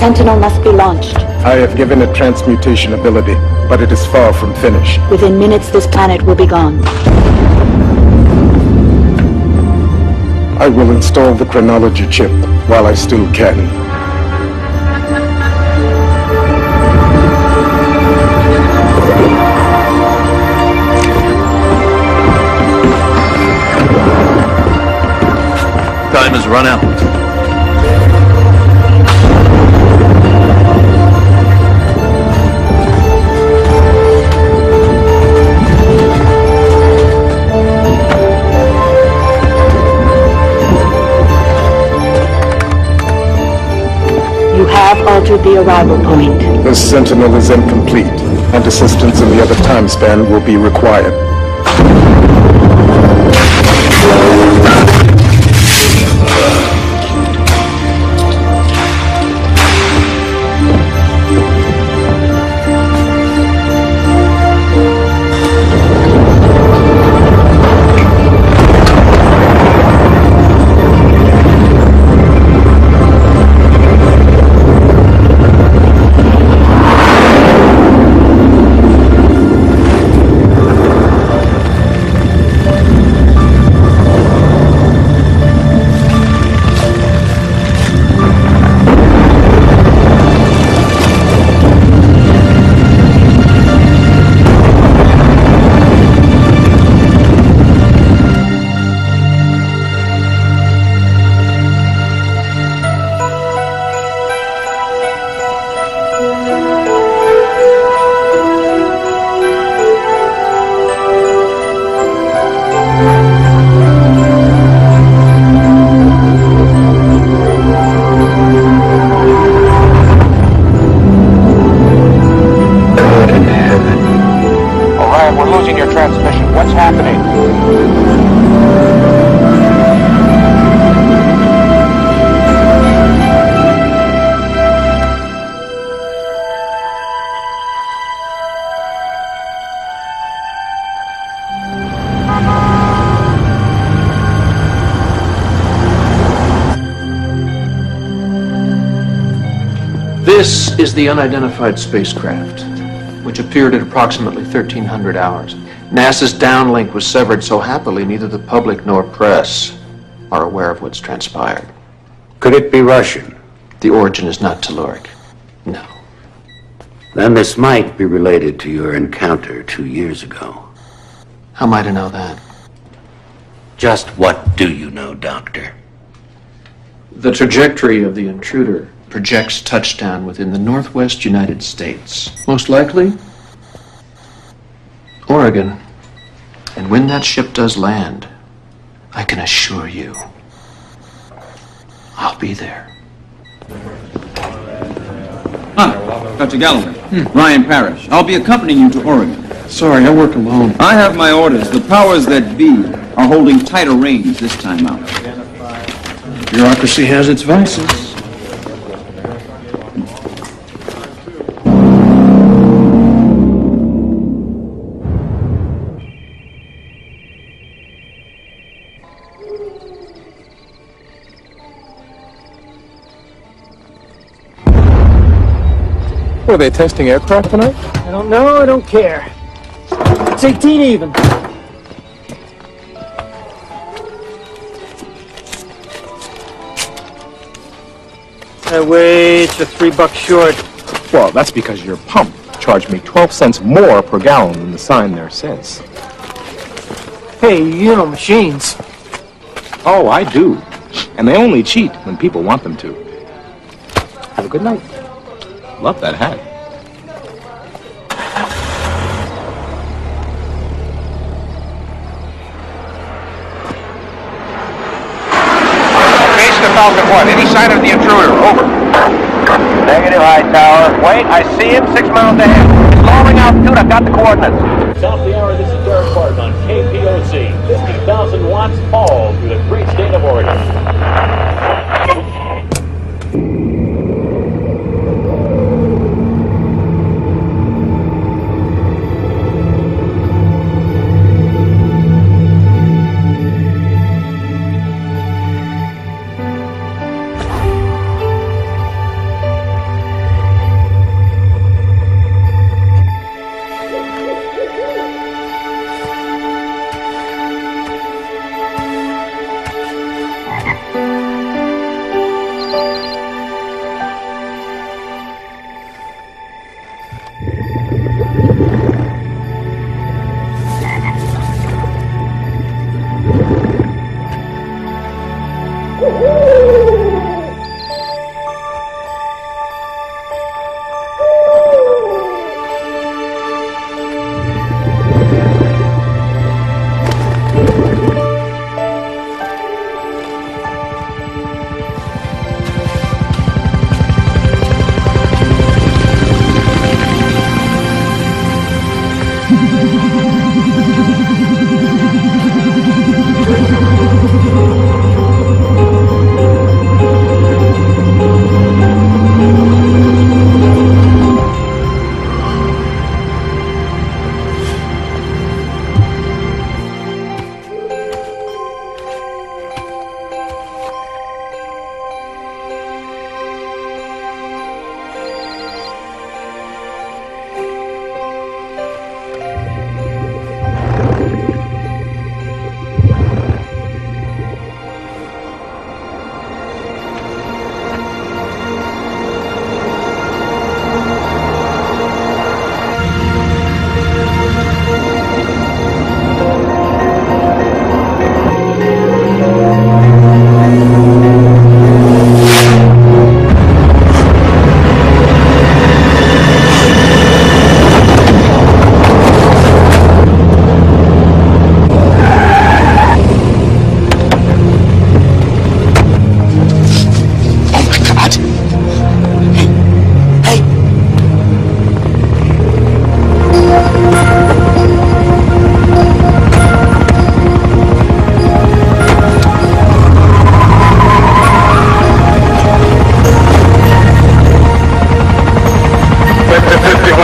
Sentinel must be launched. I have given it transmutation ability, but it is far from finished. Within minutes, this planet will be gone. I will install the chronology chip while I still can. Time has run out. You have altered the arrival point. The Sentinel is incomplete, and assistance in the other time span will be required. This is the unidentified spacecraft, which appeared at approximately 1300 hours. NASA's downlink was severed so happily neither the public nor press are aware of what's transpired. Could it be Russian? The origin is not telluric. No. Then this might be related to your encounter 2 years ago. How am I to know that? Just what do you know, Doctor? The trajectory of the intruder projects touchdown within the northwest United States. Most likely, Oregon. And when that ship does land, I can assure you, I'll be there. Hi, Dr. Galloway. Ryan Parrish. I'll be accompanying you to Oregon. Sorry, I work alone. I have my orders. The powers that be are holding tighter reins this time out. Bureaucracy has its vices. Were they testing aircraft tonight? I don't know, I don't care. It's 18 even. Wait, you're $3 short. Well, that's because your pump charged me 12 cents more per gallon than the sign there says. Hey, you know machines. Oh, I do. And they only cheat when people want them to. Have a good night. Love that hat. Base to Falcon 1. Any sign of the intruder? Over. Negative, high tower. Wait, I see him 6 miles ahead. He's lowering altitude. I've got the coordinates. Top of the hour, this is Derek Barton on KPOC. 50,000 watts fall through the great state of Oregon.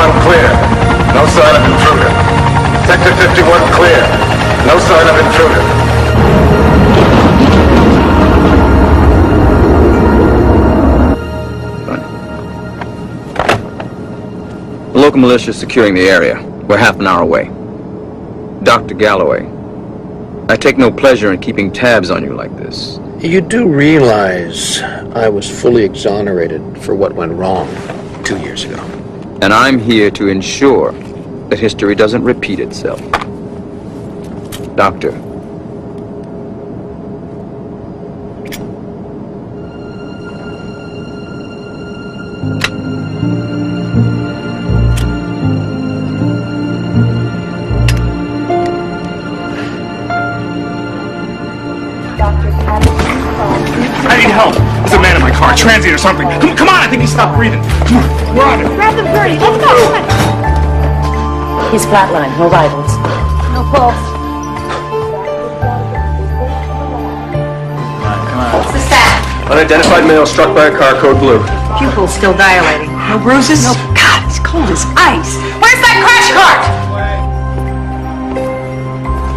51 clear. No sign of intruder. Sector 51 clear. No sign of intruder. The local militia is securing the area. We're half an hour away. Dr. Galloway, I take no pleasure in keeping tabs on you like this. You do realize I was fully exonerated for what went wrong 2 years ago. And I'm here to ensure that history doesn't repeat itself. Doctor. I need help. There's a man in my car, transient or something. Come on, I think he stopped breathing. Come on, we're on it. Grab them, Bertie. Let's go. Come on. He's flatlined. No vitals. No pulse. What's the stat? Unidentified male struck by a car, code blue. Pupils still dilating. No bruises? No. God, it's cold as ice. Where's that crash cart?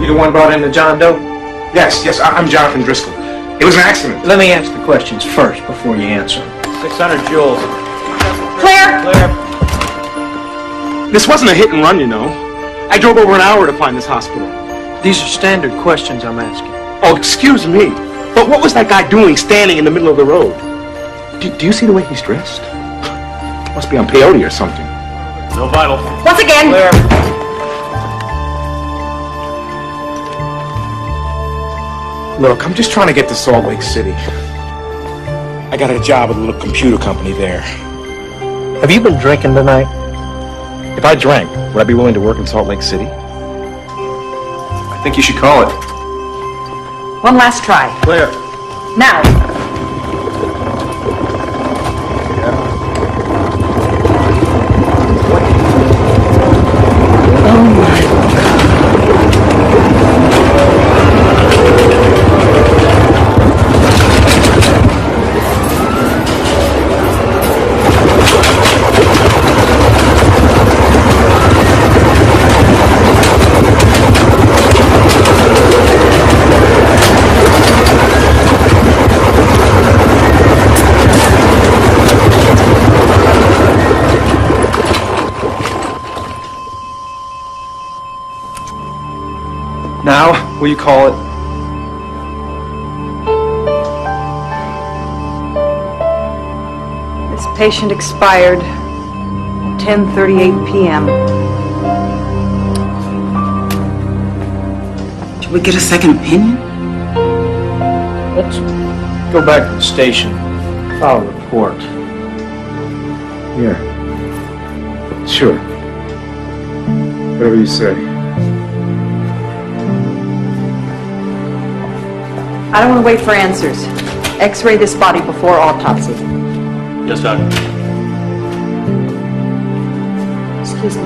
You the one brought in the John Doe? Yes, I'm Jonathan Driscoll. It was an accident. Let me ask the questions first before you answer. 600 joules. Clear. This wasn't a hit and run, you know. I drove over an hour to find this hospital. These are standard questions I'm asking. Oh, excuse me. But what was that guy doing standing in the middle of the road? Do you see the way he's dressed? Must be on peyote or something. No vital. Once again. Clear. Look, I'm just trying to get to Salt Lake City. I got a job at a little computer company there. Have you been drinking tonight? If I drank, would I be willing to work in Salt Lake City? I think you should call it. One last try. Clear. Now. Now, will you call it? This patient expired 10:38 p.m. Should we get a second opinion? Let's go back to the station. File a report. Yeah. Sure. Whatever you say. I don't want to wait for answers. X-ray this body before autopsy. Yes, Doctor. Excuse me.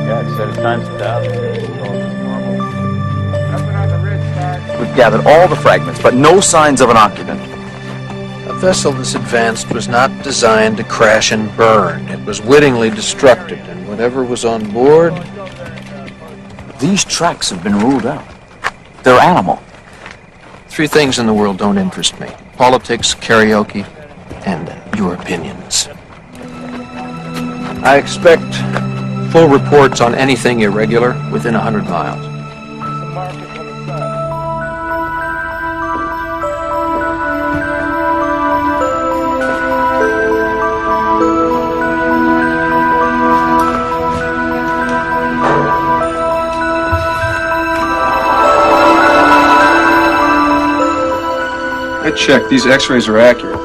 Yeah, it said it's times down. We've gathered all the fragments, but no signs of an occupant. A vessel this advanced was not designed to crash and burn. It was wittingly destructed, and whatever was on board... These tracks have been ruled out. They're animal. 3 things in the world don't interest me. Politics, karaoke, and your opinions. I expect full reports on anything irregular within 100 miles. I checked. These x-rays are accurate.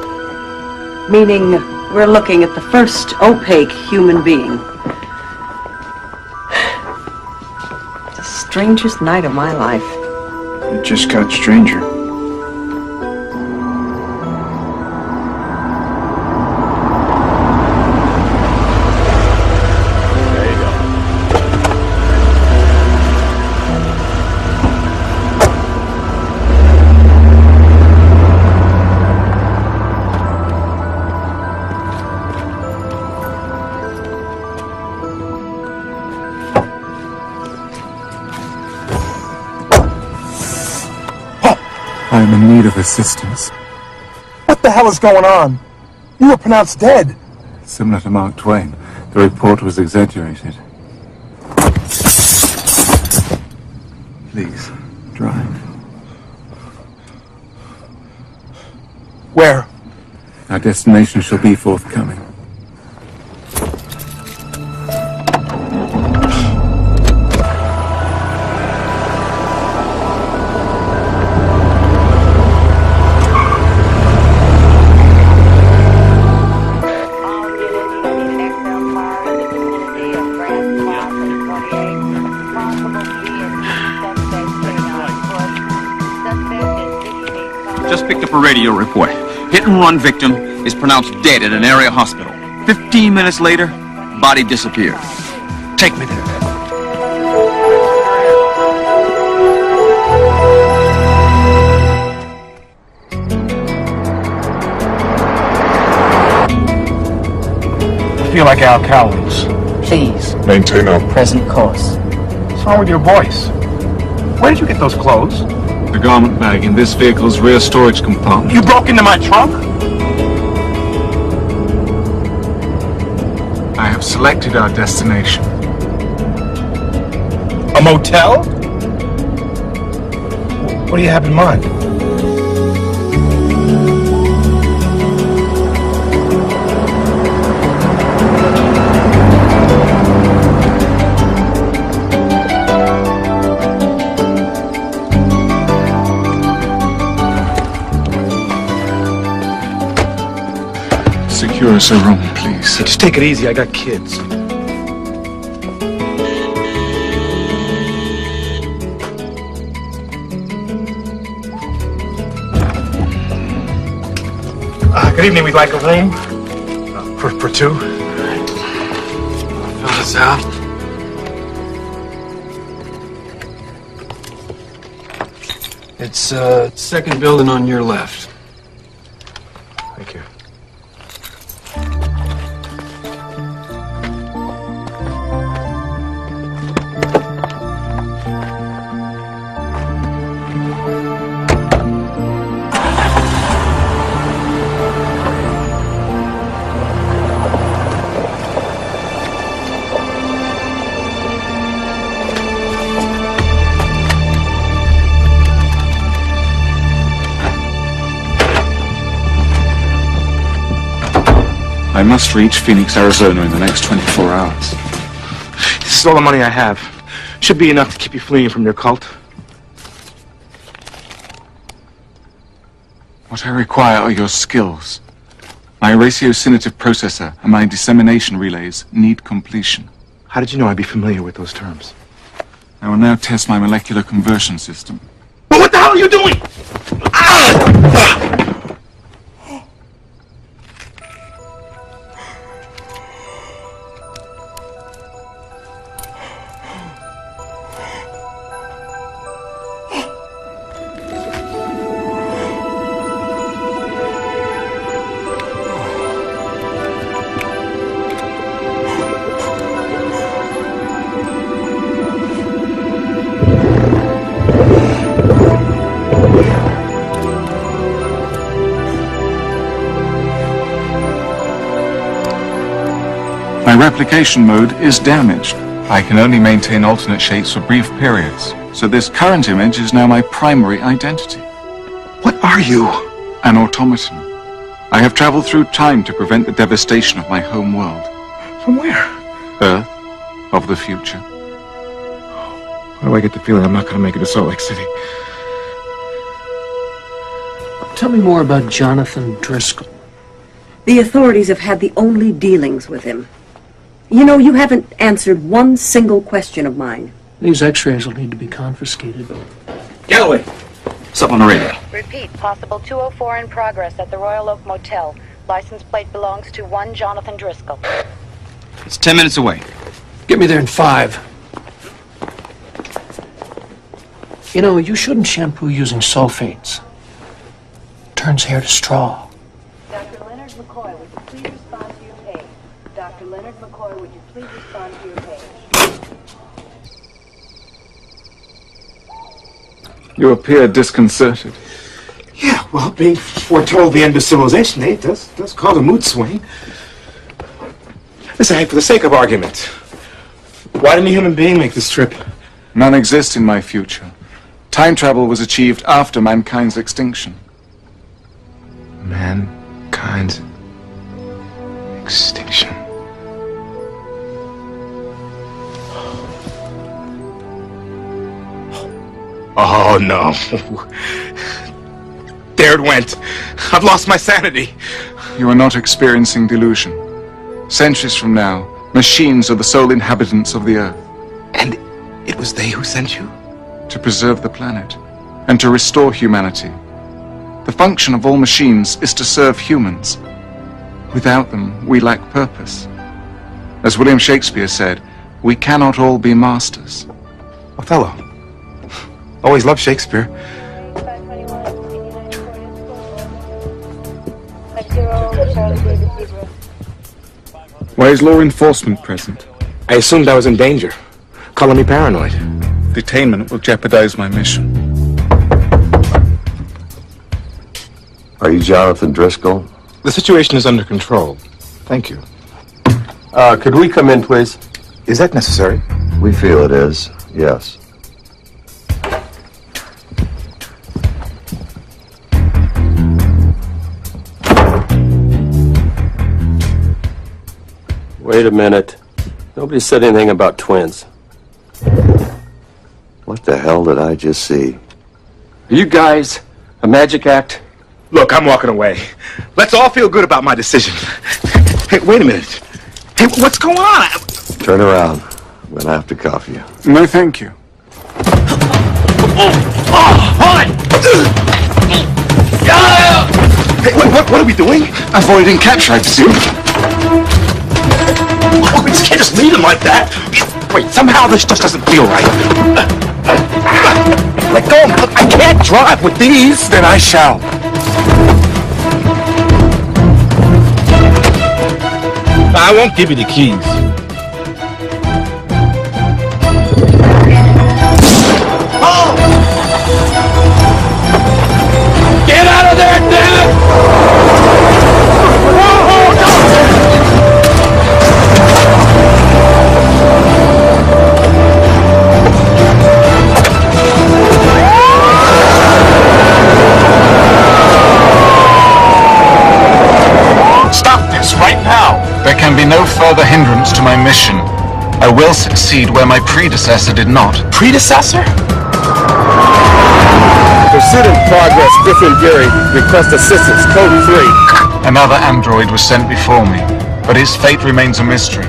Meaning we're looking at the first opaque human being. The strangest night of my life. It just got stranger. am in need of assistance. What the hell is going on? You were pronounced dead. Similar to Mark Twain, the report was exaggerated. Please, drive. Where? Our destination shall be forthcoming. Just picked up a radio report. Hit-and-run victim is pronounced dead at an area hospital. 15 minutes later, body disappeared. Take me there. I feel like Al Cowlings. Please. Maintain our present course. What's wrong with your voice? Where did you get those clothes? The garment bag in this vehicle's rear storage compartment. You broke into my trunk? I have selected our destination. A motel? What do you have in mind? Secure us a room, please. Just take it easy, I got kids. Good evening, we'd like a room. For two. Fill this out. It's second building on your left. Thank you. I must reach Phoenix, Arizona in the next 24 hours. This is all the money I have. Should be enough to keep you fleeing from your cult. What I require are your skills. My ratiocinative processor and my dissemination relays need completion. How did you know I'd be familiar with those terms? I will now test my molecular conversion system. But what the hell are you doing? My replication mode is damaged. I can only maintain alternate shapes for brief periods, so this current image is now my primary identity. What are you? An automaton. I have traveled through time to prevent the devastation of my home world. From where? Earth of the future. Why do I get the feeling I'm not going to make it to Salt Lake City? Tell me more about Jonathan Driscoll. The authorities have had the only dealings with him. You know, you haven't answered one single question of mine. These x-rays will need to be confiscated. Galloway! What's up on the radio? Repeat, possible 204 in progress at the Royal Oak Motel. License plate belongs to one Jonathan Driscoll. It's 10 minutes away. Get me there in 5. You know, you shouldn't shampoo using sulfates. Turns hair to straw. Dr. Leonard McCoy, would you please respond to your page? Dr. Leonard McCoy, would you please respond to your page? You appear disconcerted. Well, being foretold the end of civilization, does cause a mood swing. Listen, hey, for the sake of argument, why didn't a human being make this trip? None exists in my future. Time travel was achieved after mankind's extinction. Mankind's extinction. Oh, no. There it went. I've lost my sanity. You are not experiencing delusion. Centuries from now, machines are the sole inhabitants of the Earth. And it was they who sent you? To preserve the planet and to restore humanity. The function of all machines is to serve humans. Without them, we lack purpose. As William Shakespeare said, we cannot all be masters. Othello. Always loved Shakespeare. Why is law enforcement present? I assumed I was in danger. Calling me paranoid. Detainment will jeopardize my mission. Are you Jonathan Driscoll? The situation is under control. Thank you. Could we come in, please? Is that necessary? We feel it is, yes. Wait a minute. Nobody said anything about twins. What the hell did I just see? Are you guys a magic act? Look, I'm walking away. Let's all feel good about my decision. Hey, wait a minute. Hey, what's going on? Turn around. I'm gonna have to cuff you. No, thank you. Hold it! Hey, what are we doing? Avoiding capture, I presume. Oh, we just can't just leave him like that. Wait, somehow this just doesn't feel right. Let go. I can't drive with these. Then I shall. I won't give you the keys. Oh! Get out of there, damn it! Right now. There can be no further hindrance to my mission. I will succeed where my predecessor did not. Predecessor? Pursuit in progress, Griffin Geary. Request assistance, code 3. Another android was sent before me, but his fate remains a mystery.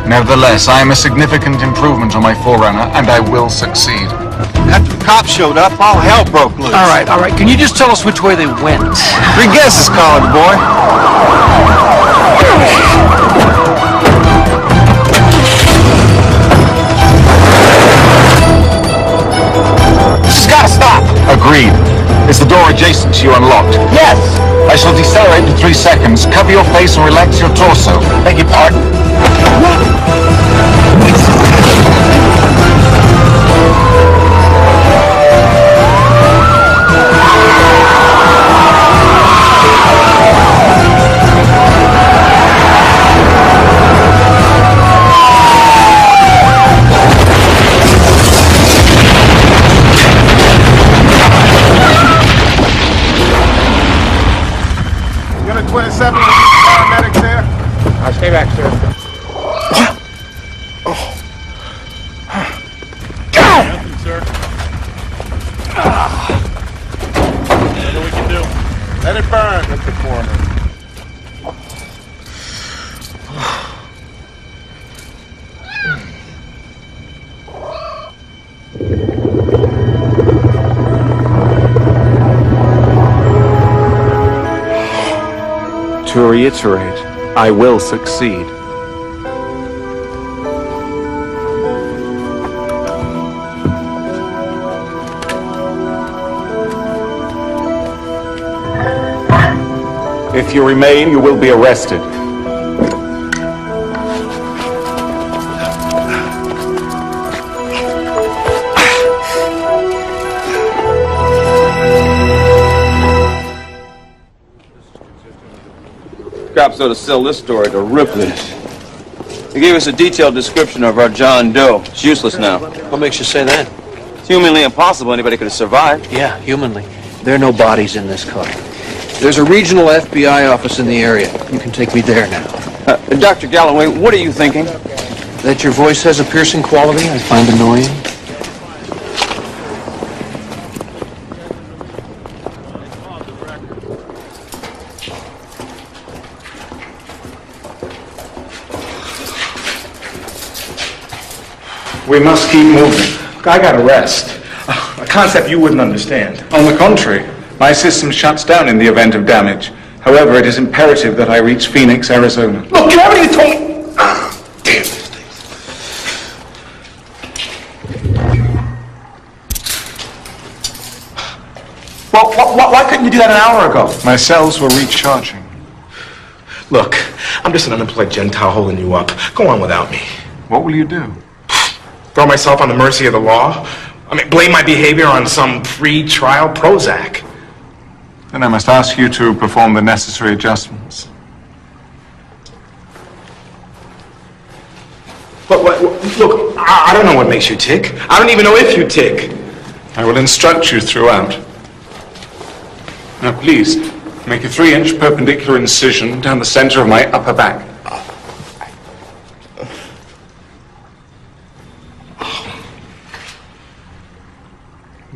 Nevertheless, I am a significant improvement on my forerunner, and I will succeed. After the cops showed up, all hell broke loose. All right. Can you just tell us which way they went? Three guesses, college boy. This has gotta stop. Agreed. Is the door adjacent to you unlocked? Yes. I shall decelerate in 3 seconds. Cover your face and relax your torso. Beg your pardon? Unit 27, paramedics there? I'll stay back, sir. Nothing, sir. Nothing we can do. Let it burn, Mr. Foreman. To reiterate, I will succeed. If you remain, you will be arrested. cops ought to sell this story to Ripley's. They gave us a detailed description of our John Doe. It's useless now. What makes you say that? It's humanly impossible anybody could have survived. Yeah, humanly. There are no bodies in this car. There's a regional FBI office in the area. You can take me there now. Dr. Galloway, what are you thinking? That your voice has a piercing quality I find annoying. We must keep moving. I gotta rest. A concept you wouldn't understand. On the contrary, my system shuts down in the event of damage. However, it is imperative that I reach Phoenix, Arizona. Look, you haven't even told me. Damn this thing. Well, why couldn't you do that an hour ago? My cells were recharging. Look, I'm just an unemployed Gentile holding you up. Go on without me. What will you do? Throw myself on the mercy of the law? I mean, blame my behavior on some pre-trial Prozac. Then I must ask you to perform the necessary adjustments. But look, I don't know what makes you tick. I don't even know if you tick. I will instruct you throughout. Now, please, make a 3-inch perpendicular incision down the center of my upper back.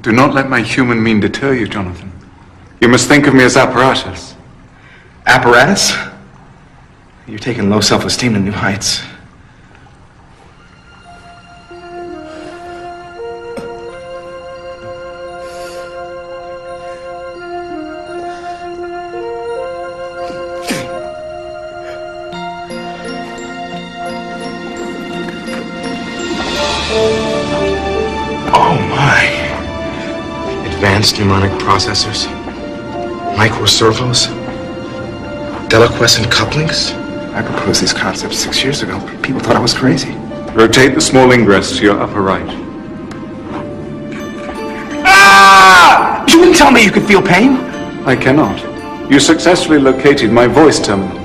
Do not let my human mean deter you, Jonathan. You must think of me as apparatus. Apparatus? You're taking low self-esteem to new heights. Oh my. Advanced mnemonic processors. Microservos? Deliquescent couplings? I proposed these concepts 6 years ago. People thought I was crazy. Rotate the small ingress to your upper right. Ah! You didn't tell me you could feel pain? I cannot. You successfully located my voice terminal.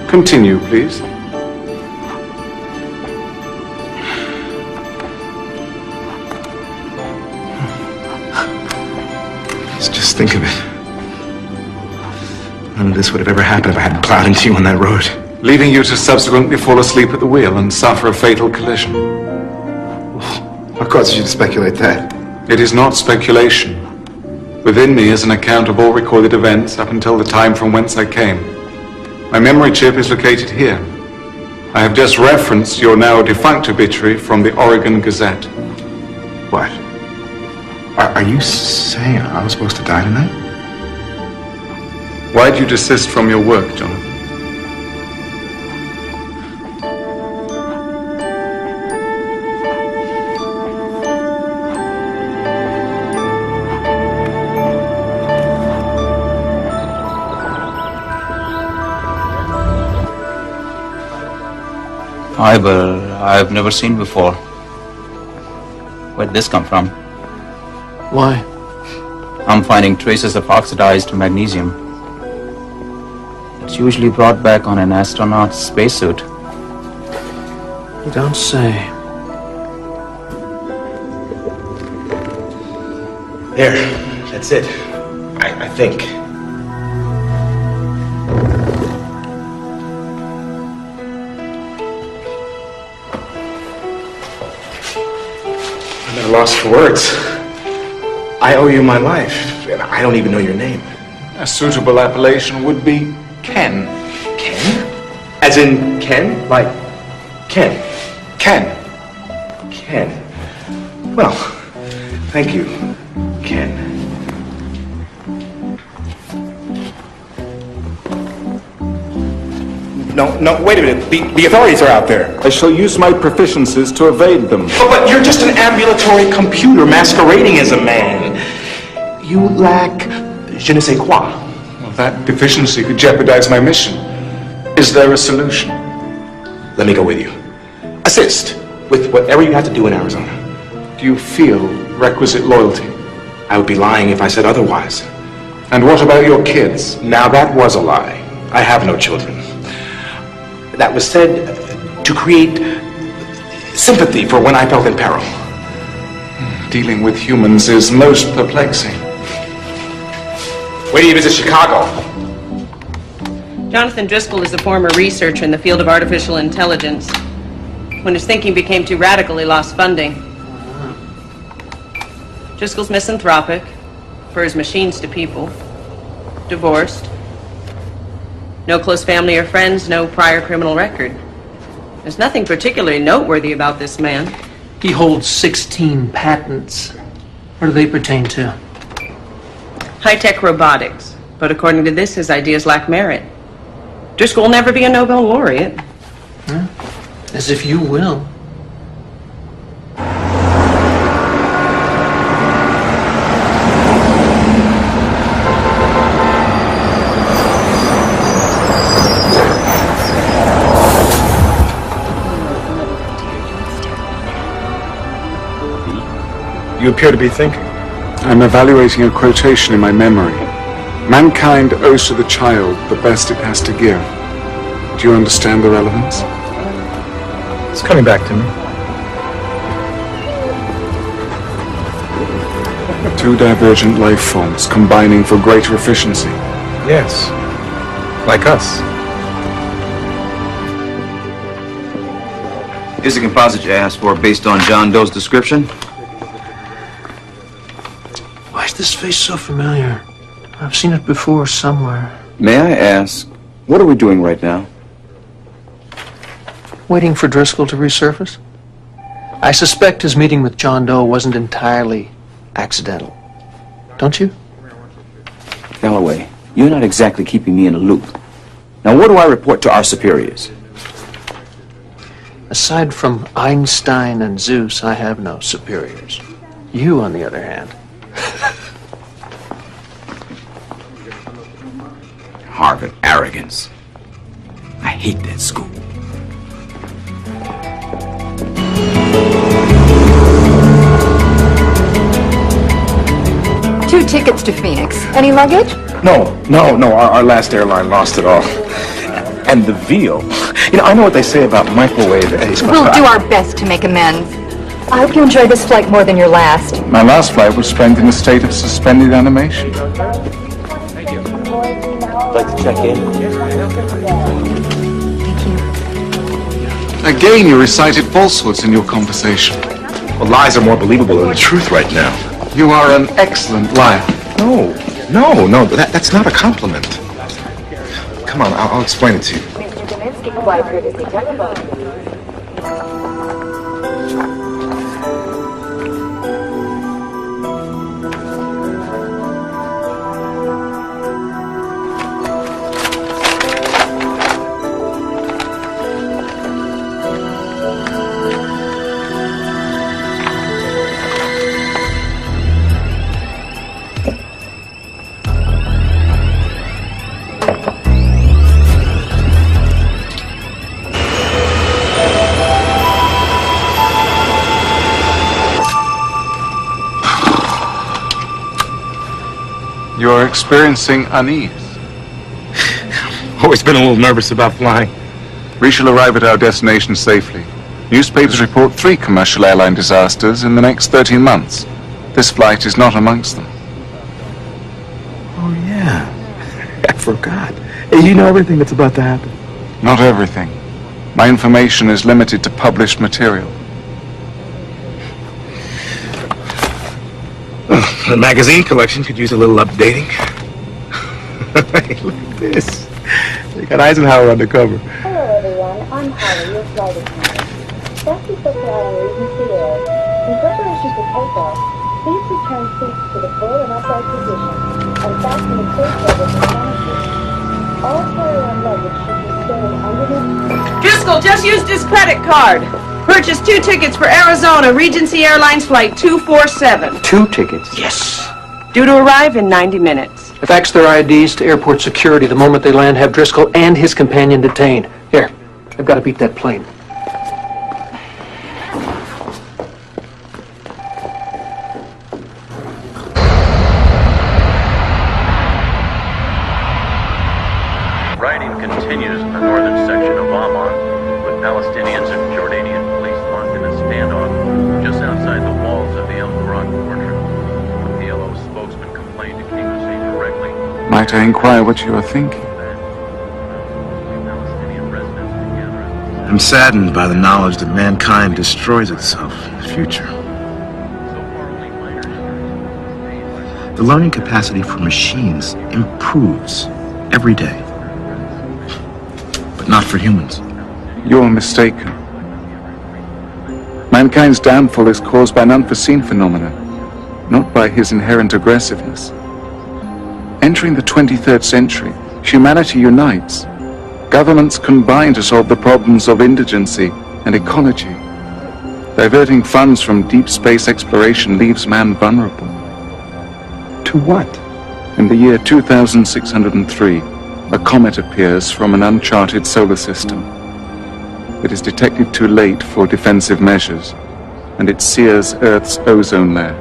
Continue, please. Just think of it. None of this would have ever happened if I hadn't plowed into you on that road. Leaving you to subsequently fall asleep at the wheel and suffer a fatal collision. What causes you to speculate that? It is not speculation. Within me is an account of all recorded events up until the time from whence I came. My memory chip is located here. I have just referenced your now defunct obituary from the Oregon Gazette. What? Are you saying I was supposed to die tonight? Why did you desist from your work, Jonathan? I've never seen before. Where'd this come from? Why? I'm finding traces of oxidized magnesium. It's usually brought back on an astronaut's spacesuit. You don't say. There, that's it. I think. I'm at a loss for words. I owe you my life, and I don't even know your name. A suitable appellation would be Ken. Ken? As in Ken? Like Ken? Ken. Ken. Well, thank you, Ken. No, wait a minute. The authorities are out there. I shall use my proficiencies to evade them. But you're just an ambulatory computer masquerading as a man. You lack je ne sais quoi. Well, that deficiency could jeopardize my mission. Is there a solution? Let me go with you. Assist with whatever you have to do in Arizona. Do you feel requisite loyalty? I would be lying if I said otherwise. And what about your kids? Now that was a lie. I have no children. That was said to create sympathy for when I felt in peril. Dealing with humans is most perplexing. Wait till you visit Chicago. Jonathan Driscoll is a former researcher in the field of artificial intelligence. When his thinking became too radical, he lost funding. Driscoll's misanthropic, prefers machines to people, divorced, no close family or friends, no prior criminal record. There's nothing particularly noteworthy about this man. He holds 16 patents. What do they pertain to? High-tech robotics. But according to this, his ideas lack merit. Driscoll will never be a Nobel laureate. Huh? As if you will. You appear to be thinking. I'm evaluating a quotation in my memory. Mankind owes to the child the best it has to give. Do you understand the relevance? It's coming back to me. Two divergent life forms combining for greater efficiency. Yes. Like us. Here's the composite you asked for based on John Doe's description. Why is this face so familiar? I've seen it before somewhere. May I ask, what are we doing right now? Waiting for Driscoll to resurface? I suspect his meeting with John Doe wasn't entirely accidental. Don't you? Galloway, you're not exactly keeping me in a loop. Now, what do I report to our superiors? Aside from Einstein and Zeus, I have no superiors. You, on the other hand. Harvard arrogance. I hate that school. Two tickets to Phoenix. Any luggage? No. Our last airline lost it all. And the veal. You know, I know what they say about microwave eggs. We'll do our best to make amends. I hope you enjoy this flight more than your last. My last flight was spent in a state of suspended animation. I'd like to check in. Again, you recited falsehoods in your conversation. Well, lies are more believable than the truth right now. You are an excellent liar. No, that's not a compliment. Come on, I'll explain it to you. You're experiencing unease. Always been a little nervous about flying. We shall arrive at our destination safely. Newspapers report 3 commercial airline disasters in the next 13 months. This flight is not amongst them. Oh, yeah. I forgot. Hey, you know everything that's about to happen? Not everything. My information is limited to published material. The magazine collection could use a little updating. Hey, look at this. They got Eisenhower on the cover. Hello, everyone. I'm Holly, your flight attendant. Thank you for flying Regency Air. In preparation for takeoff, please return seats to the full and upright position and fasten the safe level behind you. All carry-on luggage should be stowed underneath. Driscoll just used his credit card. Purchased 2 tickets for Arizona, Regency Airlines Flight 247. 2 tickets? Yes. Due to arrive in 90 minutes. I faxed their IDs to airport security. The moment they land, have Driscoll and his companion detained. Here, I've got to beat that plane. Palestinians and Jordanian police locked in a standoff just outside the walls of the El Quran fortress. The PLO spokesman complained to King Hussein directly. Might I inquire what you are thinking? I'm saddened by the knowledge that mankind destroys itself in the future. The learning capacity for machines improves every day, but not for humans. You're mistaken. Mankind's downfall is caused by an unforeseen phenomenon, not by his inherent aggressiveness. Entering the 23rd century, humanity unites. Governments combine to solve the problems of indigency and ecology. Diverting funds from deep space exploration leaves man vulnerable. To what? In the year 2603, a comet appears from an uncharted solar system. It is detected too late for defensive measures, and it sears Earth's ozone layer,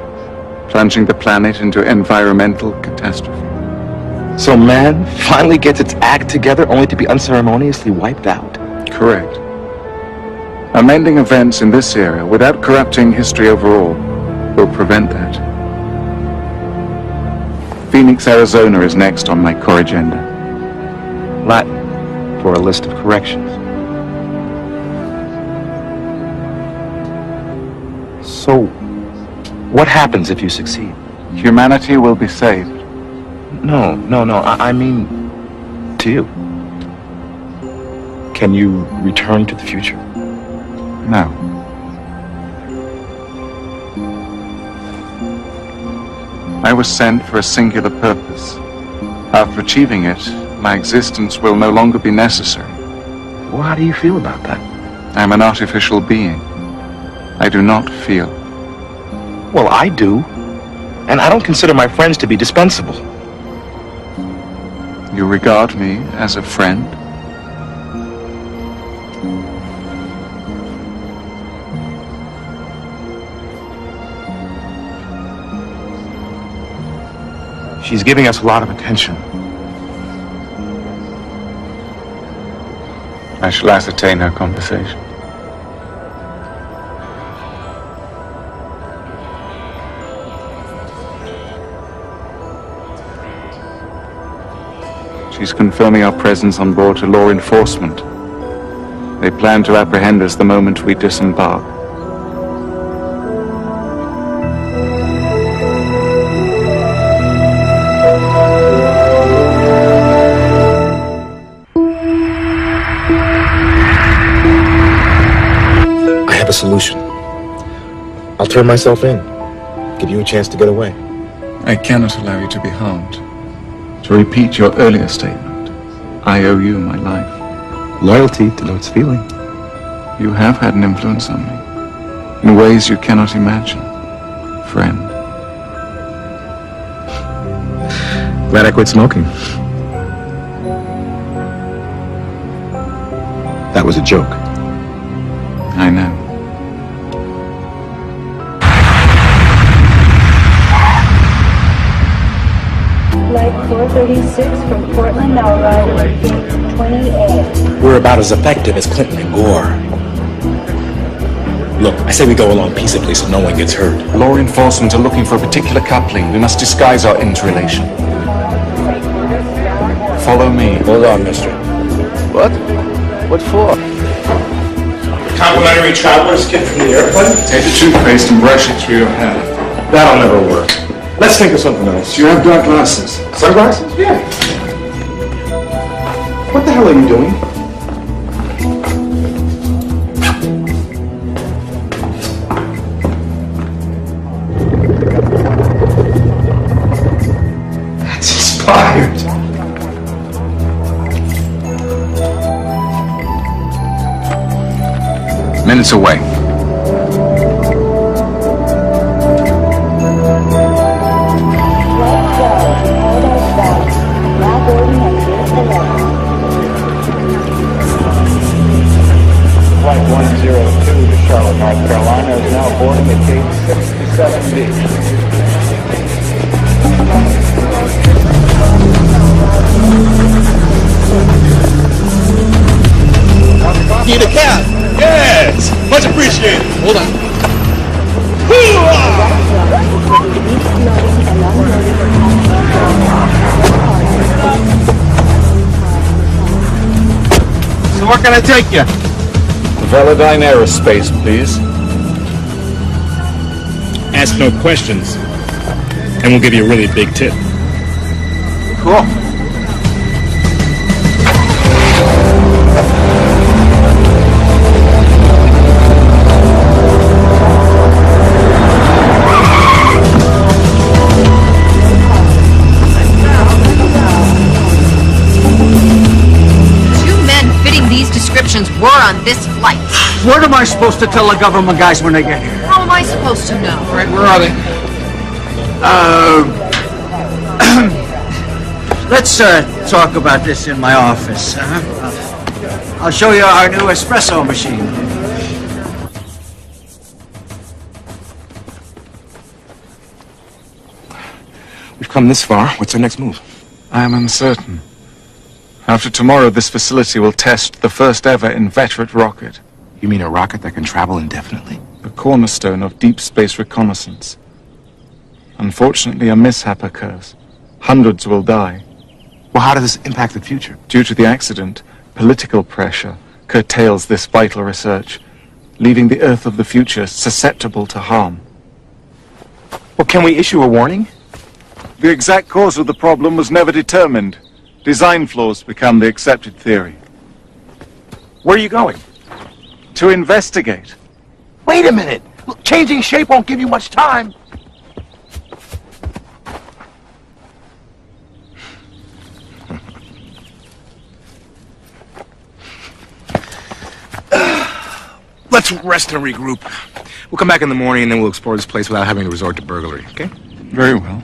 plunging the planet into environmental catastrophe. So man finally gets its act together only to be unceremoniously wiped out? Correct. Amending events in this era without corrupting history overall will prevent that. Phoenix, Arizona is next on my core agenda. Latin for a list of corrections. So, what happens if you succeed? Humanity will be saved. No. I mean, to you. Can you return to the future? No. I was sent for a singular purpose. After achieving it, my existence will no longer be necessary. Well, how do you feel about that? I'm an artificial being. I do not feel. Well, I do. And I don't consider my friends to be dispensable. You regard me as a friend? She's giving us a lot of attention. I shall ascertain her conversation. She's confirming our presence on board to law enforcement. They plan to apprehend us the moment we disembark. I have a solution. I'll turn myself in. Give you a chance to get away. I cannot allow you to be harmed. To repeat your earlier statement, I owe you my life. Loyalty denotes feeling. You have had an influence on me, in ways you cannot imagine, friend. Glad I quit smoking. That was a joke. I know. Flight 436 from Portland, now arriving at gate 20A. We're about as effective as Clinton and Gore. Look, I say we go along peaceably so no one gets hurt. Law enforcement are looking for a particular coupling. We must disguise our interrelation. Follow me. Hold on, mister. What? What for? Complimentary traveler's kit from the airplane? Take the toothpaste and brush it through your hair. That'll never work. Let's think of something else. Do you have dark glasses? Sunglasses? Yeah. What the hell are you doing? That's inspired. Minutes away. Flight 102 to Charlotte, North Carolina is now boarding at gate 67B. Need a cab! Yes! Much appreciated. Hold on. So where can I take you? Velodyne Aerospace, please. Ask no questions. And we'll give you a really big tip. Cool. Were on this flight. What am I supposed to tell the government guys when they get here? How am I supposed to know? All right, where are they? Let's talk about this in my office. I'll show you our new espresso machine. We've come this far. What's our next move? I am uncertain. After tomorrow, this facility will test the first ever inveterate rocket. You mean a rocket that can travel indefinitely? The cornerstone of deep space reconnaissance. Unfortunately, a mishap occurs. Hundreds will die. Well, how does this impact the future? Due to the accident, political pressure curtails this vital research, leaving the Earth of the future susceptible to harm. Well, can we issue a warning? The exact cause of the problem was never determined. Design flaws become the accepted theory. Where are you going? To investigate. Wait a minute! Look, changing shape won't give you much time. Let's rest and regroup. We'll come back in the morning and then we'll explore this place without having to resort to burglary, okay? Very well.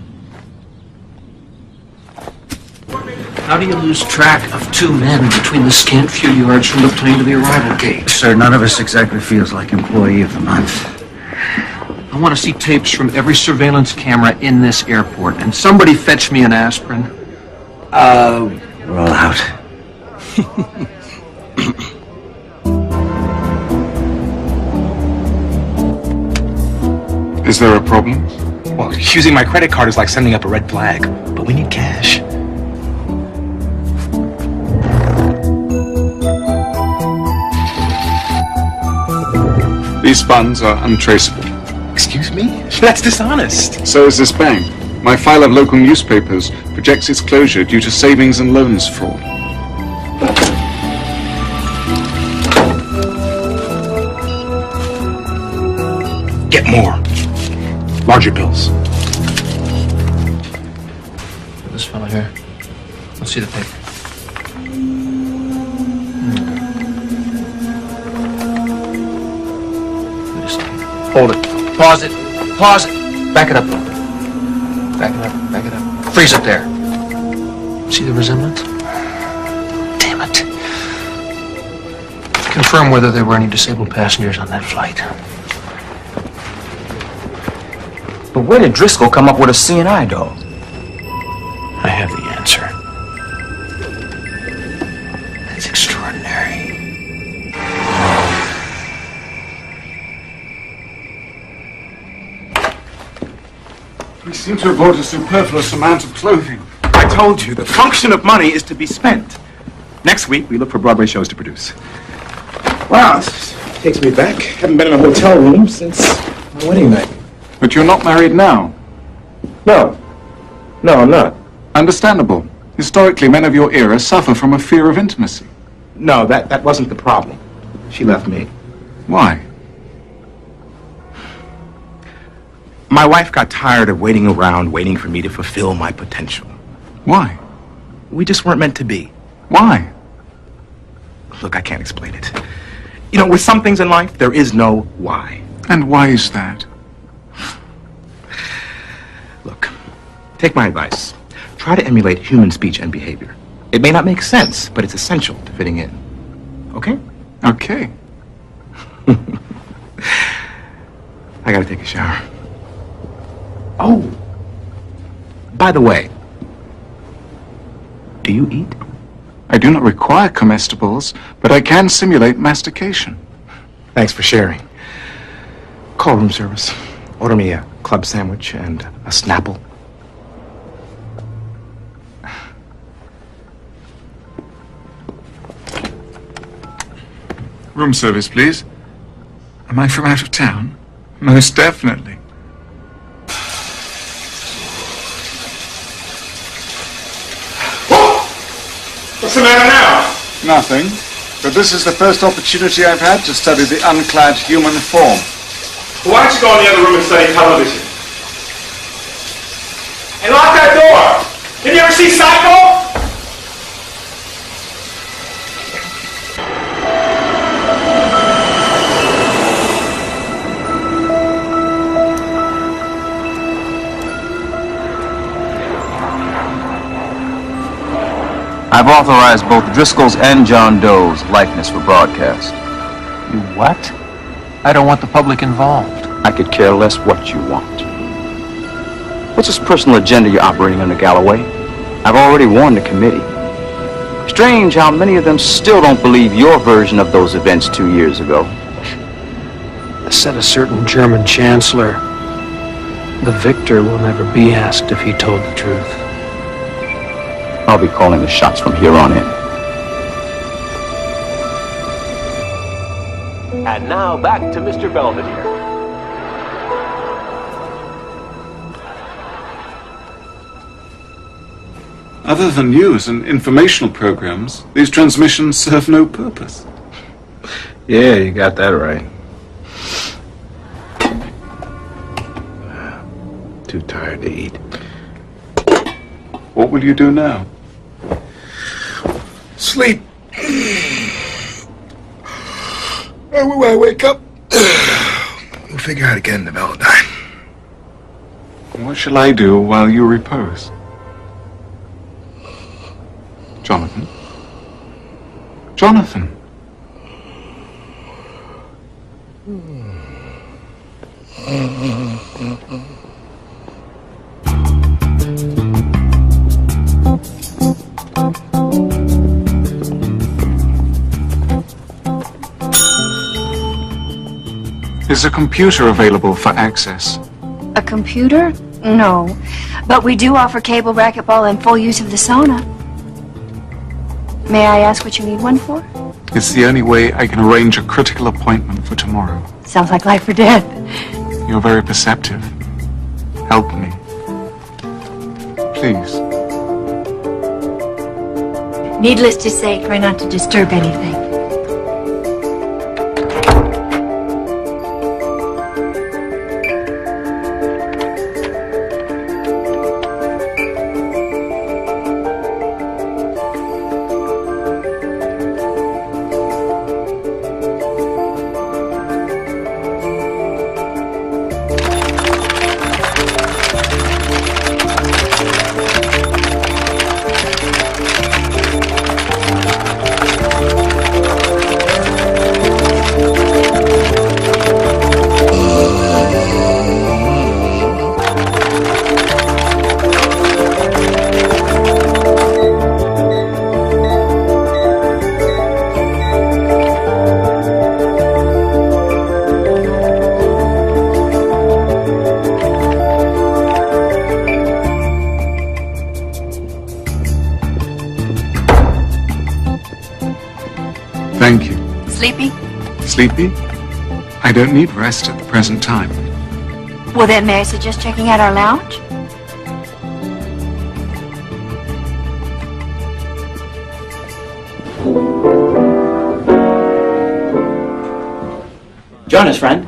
How do you lose track of two men between the scant few yards from the plane to the arrival gate? Sir, none of us exactly feels like Employee of the Month. I want to see tapes from every surveillance camera in this airport, and somebody fetch me an aspirin. We're all out. Is there a problem? Well, using my credit card is like sending up a red flag, but we need cash. These funds are untraceable. Excuse me? That's dishonest. So is this bank. My file of local newspapers projects its closure due to savings and loans fraud. Get more. Larger bills. This fellow here. Let's see the paper. Hold it. Pause it. Pause it. Back it up a little bit. Back it up. Back it up. Freeze it there. See the resemblance? Damn it. Confirm whether there were any disabled passengers on that flight. But where did Driscoll come up with a CNI dog? I have the answer. That's extraordinary. We seem to have bought a superfluous amount of clothing. I told you, the function of money is to be spent. Next week, we look for Broadway shows to produce. Wow, this takes me back. Haven't been in a hotel room since my wedding night. But you're not married now. No. No, I'm not. Understandable. Historically, men of your era suffer from a fear of intimacy. No, that wasn't the problem. She left me. Why? My wife got tired of waiting around, waiting for me to fulfill my potential. Why? We just weren't meant to be. Why? Look, I can't explain it. You know, with some things in life, there is no why. And why is that? Look, take my advice. Try to emulate human speech and behavior. It may not make sense, but it's essential to fitting in. Okay? Okay. I gotta take a shower. Oh, by the way, do you eat? I do not require comestibles, but I can simulate mastication. Thanks for sharing. Call room service. Order me a club sandwich and a Snapple. Room service, please. Am I from out of town? Most definitely. What's the matter now? Nothing. But this is the first opportunity I've had to study the unclad human form. Why don't you go in the other room and study television? And lock that door! Did you ever see Psycho? I've authorized both Driscoll's and John Doe's likeness for broadcast. You what? I don't want the public involved. I could care less what you want. What's this personal agenda you're operating under, Galloway? I've already warned the committee. Strange how many of them still don't believe your version of those events 2 years ago. Said a certain German chancellor, the victor will never be asked if he told the truth. I'll be calling the shots from here on in. And now back to Mr. Belvedere. Other than news and informational programs, these transmissions serve no purpose. Yeah, you got that right. Too tired to eat. What will you do now? Sleep. And when I wake up, we'll figure out how to get into Valentine. What shall I do while you repose? Jonathan? Jonathan? Is a computer available for access? A computer? No. But we do offer cable, racquetball, and full use of the sauna. May I ask what you need one for? It's the only way I can arrange a critical appointment for tomorrow. Sounds like life or death. You're very perceptive. Help me. Please. Needless to say, try not to disturb anything. Thank you. Sleepy? Sleepy? I don't need rest at the present time. Well then, may I suggest checking out our lounge? Join us, friend.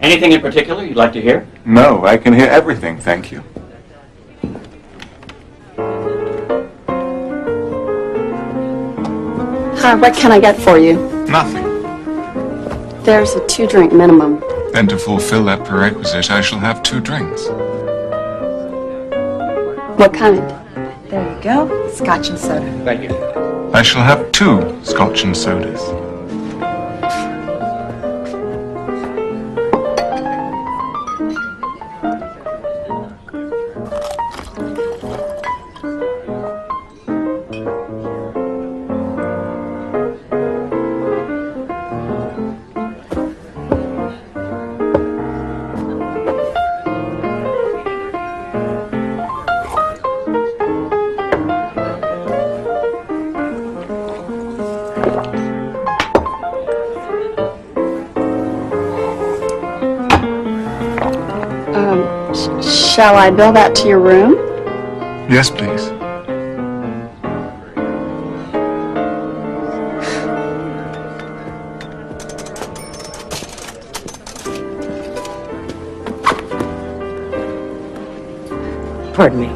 Anything in particular you'd like to hear? No, I can hear everything, thank you. Hi, what can I get for you? Nothing. There's a 2-drink minimum. Then to fulfill that prerequisite, I shall have 2 drinks. What kind? There you go. Scotch and soda. Thank you. I shall have 2 scotch and sodas. Shall I bill that to your room? Yes, please. Pardon me.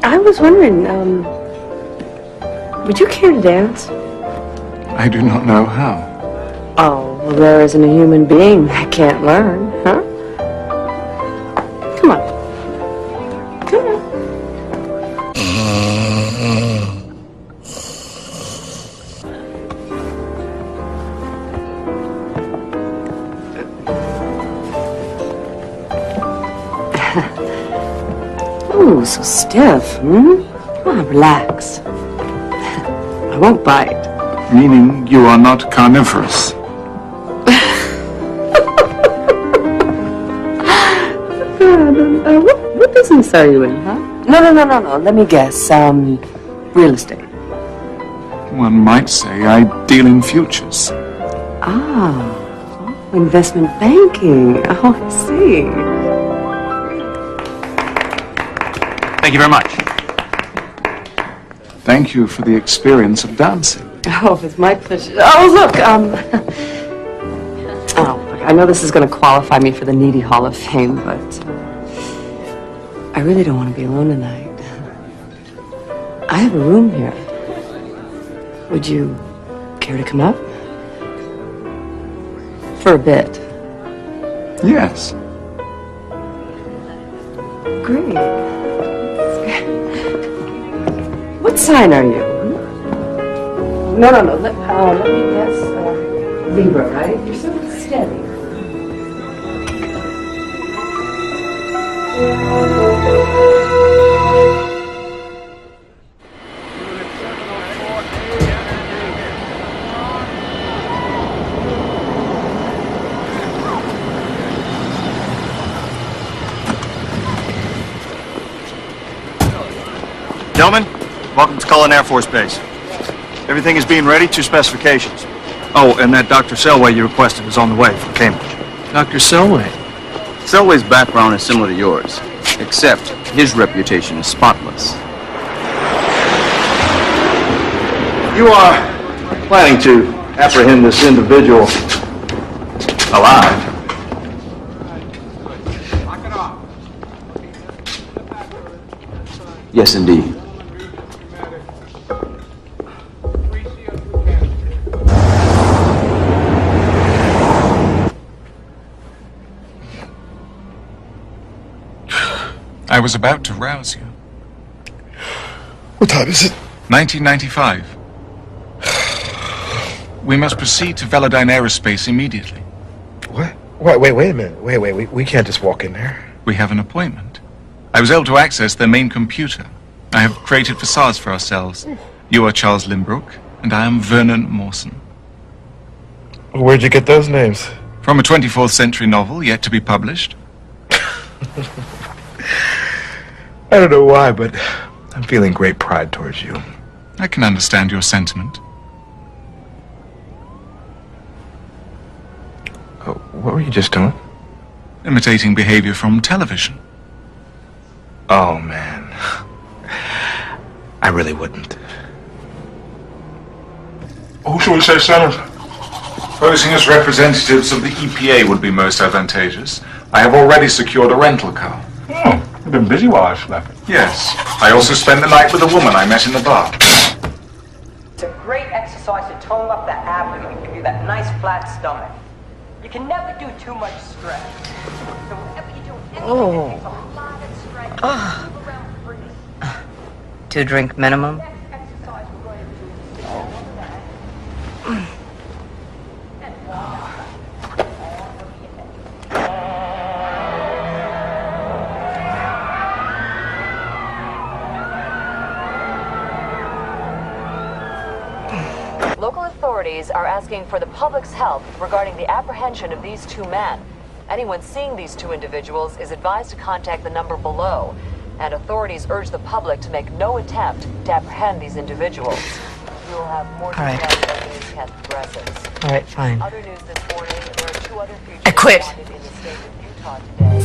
I was wondering, would you care to dance? I do not know how. Oh, well, there isn't a human being that can't learn, huh? Come on. Come on. Ooh, so stiff, hmm? Come on, relax. I won't bite. Meaning you are not carnivorous. What business are you in, huh? No. Let me guess. Real estate. One might say I deal in futures. Ah, investment banking. Oh, I see. Thank you very much. Thank you for the experience of dancing. Oh, it's my pleasure. Oh, look, oh, look, I know this is going to qualify me for the Needy Hall of Fame, but I really don't want to be alone tonight. I have a room here. Would you care to come up? For a bit. Yes. Great. What sign are you? No. Let me guess. Libra, right? You're so steady. Gentlemen, welcome to Cullen Air Force Base. Everything is being ready to specifications. Oh, and that Dr. Selway you requested is on the way from Cambridge. Dr. Selway? Selway's background is similar to yours, except his reputation is spotless. You are planning to apprehend this individual alive. Yes, indeed. I was about to rouse you. What time is it? 1995. We must proceed to Velodyne Aerospace immediately. What? Wait a minute. Wait. We can't just walk in there. We have an appointment. I was able to access their main computer. I have created facades for ourselves. You are Charles Limbrook, and I am Vernon Mawson. Where'd you get those names? From a 24th century novel yet to be published. I don't know why, but I'm feeling great pride towards you. I can understand your sentiment. Oh, what were you just doing? Imitating behavior from television. Oh, man. I really wouldn't. Who should we say, Senator? Posing as representatives of the EPA would be most advantageous. I have already secured a rental car. Oh, you've been busy while I slept. Yes. I also spent the night with a woman I met in the bar. It's a great exercise to tone up the abdomen and give you that nice flat stomach. You can never do too much stretch. So whenever you do anything that takes a lot of stretch, move around freely. 2-drink minimum. Local authorities are asking for the public's help regarding the apprehension of these two men. Anyone seeing these two individuals is advised to contact the number below, and authorities urge the public to make no attempt to apprehend these individuals. We will have more details as the newscast progresses. All right, fine. Other news this morning, there are 2 other fugitives I quit. wanted in the state of Utah. Utah today.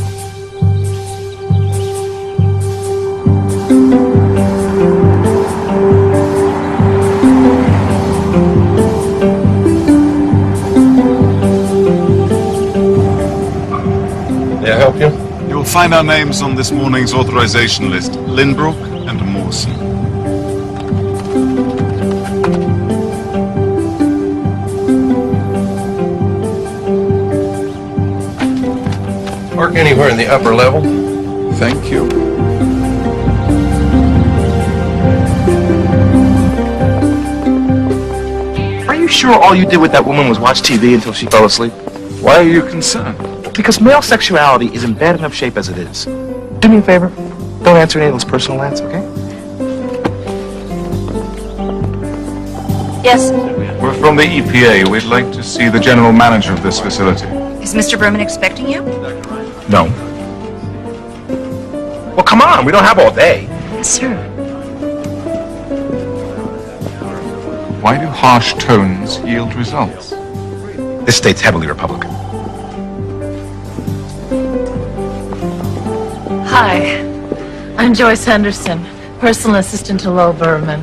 May I help you? You will find our names on this morning's authorization list. Lindbrook and Mawson. Park anywhere in the upper level. Thank you. Are you sure all you did with that woman was watch TV until she fell asleep? Why are you concerned? Because male sexuality is in bad enough shape as it is. Do me a favor. Don't answer any of those personal ads, okay? Yes. We're from the EPA. We'd like to see the general manager of this facility. Is Mr. Berman expecting you? No. Well, come on. We don't have all day. Yes, sir. Why do harsh tones yield results? This state's heavily Republican. Hi, I'm Joyce Henderson, personal assistant to Lowell Berman.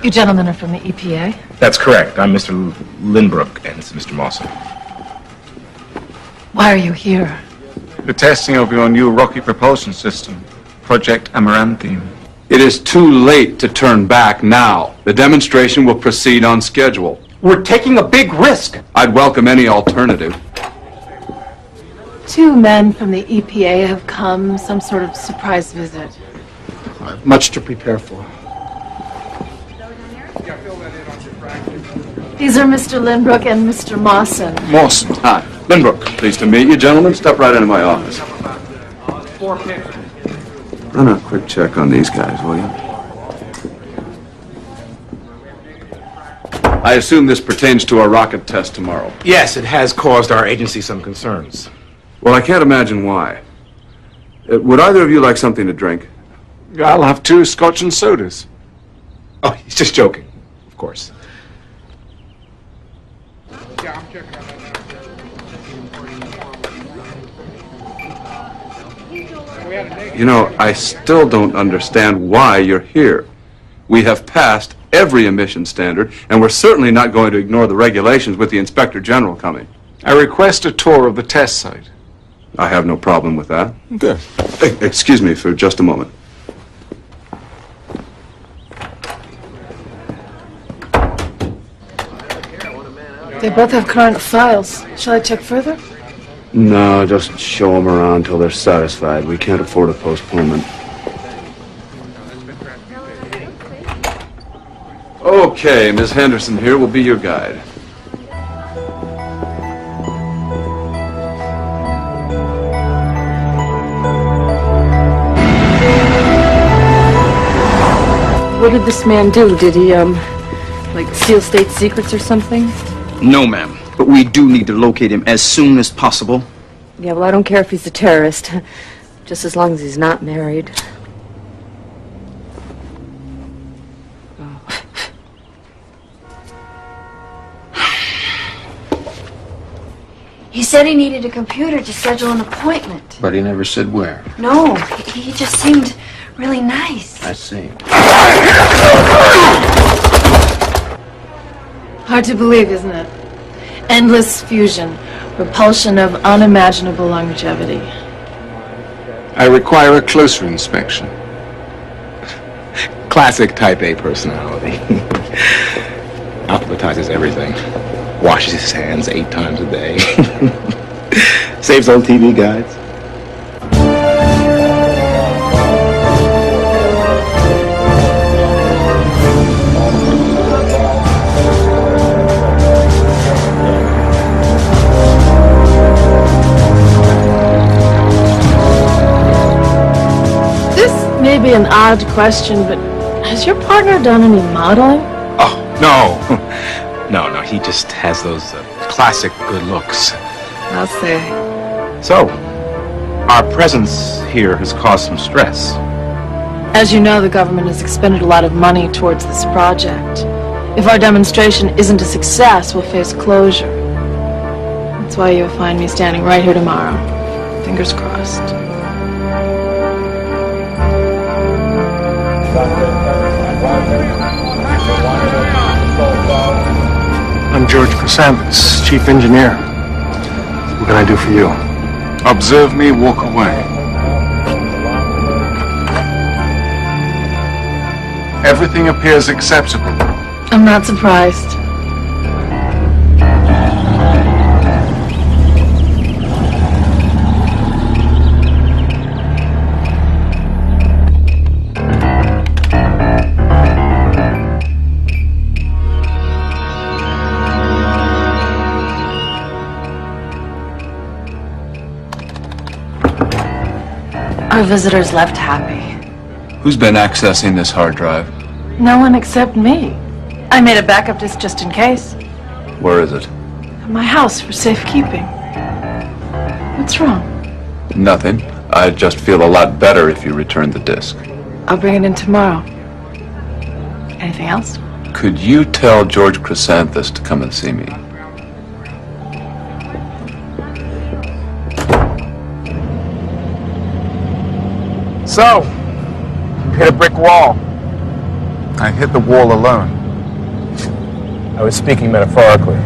You gentlemen are from the EPA? That's correct. I'm Mr. Lindbrook, and this is Mr. Mawson. Why are you here? The testing of your new rocket propulsion system, Project Amaranthine. It is too late to turn back now. The demonstration will proceed on schedule. We're taking a big risk. I'd welcome any alternative. 2 men from the EPA have come, some sort of surprise visit. Much to prepare for. These are Mr. Lindbrook and Mr. Mawson. Mawson, hi. Lindbrook, pleased to meet you, gentlemen. Step right into my office. Run a quick check on these guys, will you? I assume this pertains to our rocket test tomorrow. Yes, it has caused our agency some concerns. Well, I can't imagine why. Would either of you like something to drink? I'll have 2 scotch and sodas. Oh, he's just joking, of course. You know, I still don't understand why you're here. We have passed every emission standard, and we're certainly not going to ignore the regulations with the Inspector General coming. I request a tour of the test site. I have no problem with that. Good. Excuse me for just a moment. They both have current files. Shall I check further? No, just show them around till they're satisfied. We can't afford a postponement. Okay, Ms. Henderson here will be your guide. What did this man do? Did he, like, steal state secrets or something? No, ma'am. But we do need to locate him as soon as possible. Yeah, well, I don't care if he's a terrorist. Just as long as he's not married. He said he needed a computer to schedule an appointment. But he never said where. No, he just seemed really nice. I see. Hard to believe, isn't it? Endless fusion, repulsion of unimaginable longevity. I require a closer inspection. Classic Type A personality. Alphabetizes everything. Washes his hands 8 times a day. Saves on TV guides. This may be an odd question, but has your partner done any modeling? Oh, no. No, he just has those classic good looks. I'll say. So, our presence here has caused some stress. As you know, the government has expended a lot of money towards this project. If our demonstration isn't a success, we'll face closure. That's why you'll find me standing right here tomorrow. Fingers crossed. I'm George Chrysanthus, Chief Engineer. What can I do for you? Observe me walk away. Everything appears acceptable. I'm not surprised. Our visitors left happy. Who's been accessing this hard drive? No one except me. I made a backup disk just in case. Where is it? At my house for safekeeping. What's wrong? Nothing. I'd just feel a lot better if you returned the disk. I'll bring it in tomorrow. Anything else? Could you tell George Chrysanthus to come and see me? So, you hit a brick wall. I hit the wall alone. I was speaking metaphorically.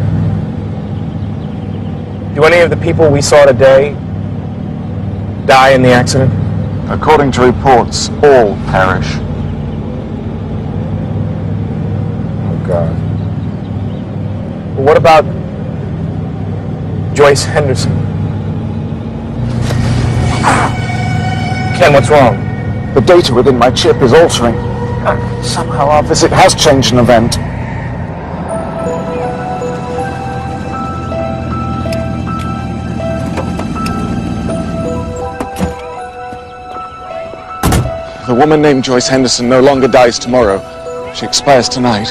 Do any of the people we saw today die in the accident? According to reports, all perish. Oh, God. Well, what about Joyce Henderson? Ken, what's wrong? The data within my chip is altering. Somehow our visit has changed an event. The woman named Joyce Henderson no longer dies tomorrow. She expires tonight.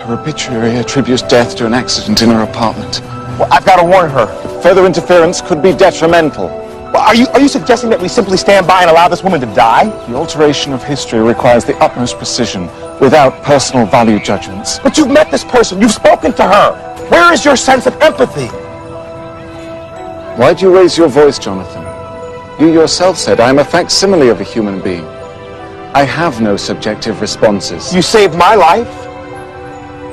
Her obituary attributes death to an accident in her apartment. Well, I've got to warn her. Further interference could be detrimental. Well, are you suggesting that we simply stand by and allow this woman to die? The alteration of history requires the utmost precision, without personal value judgments. But you've met this person. You've spoken to her. Where is your sense of empathy? Why do you raise your voice, Jonathan? You yourself said I am a facsimile of a human being. I have no subjective responses. You saved my life?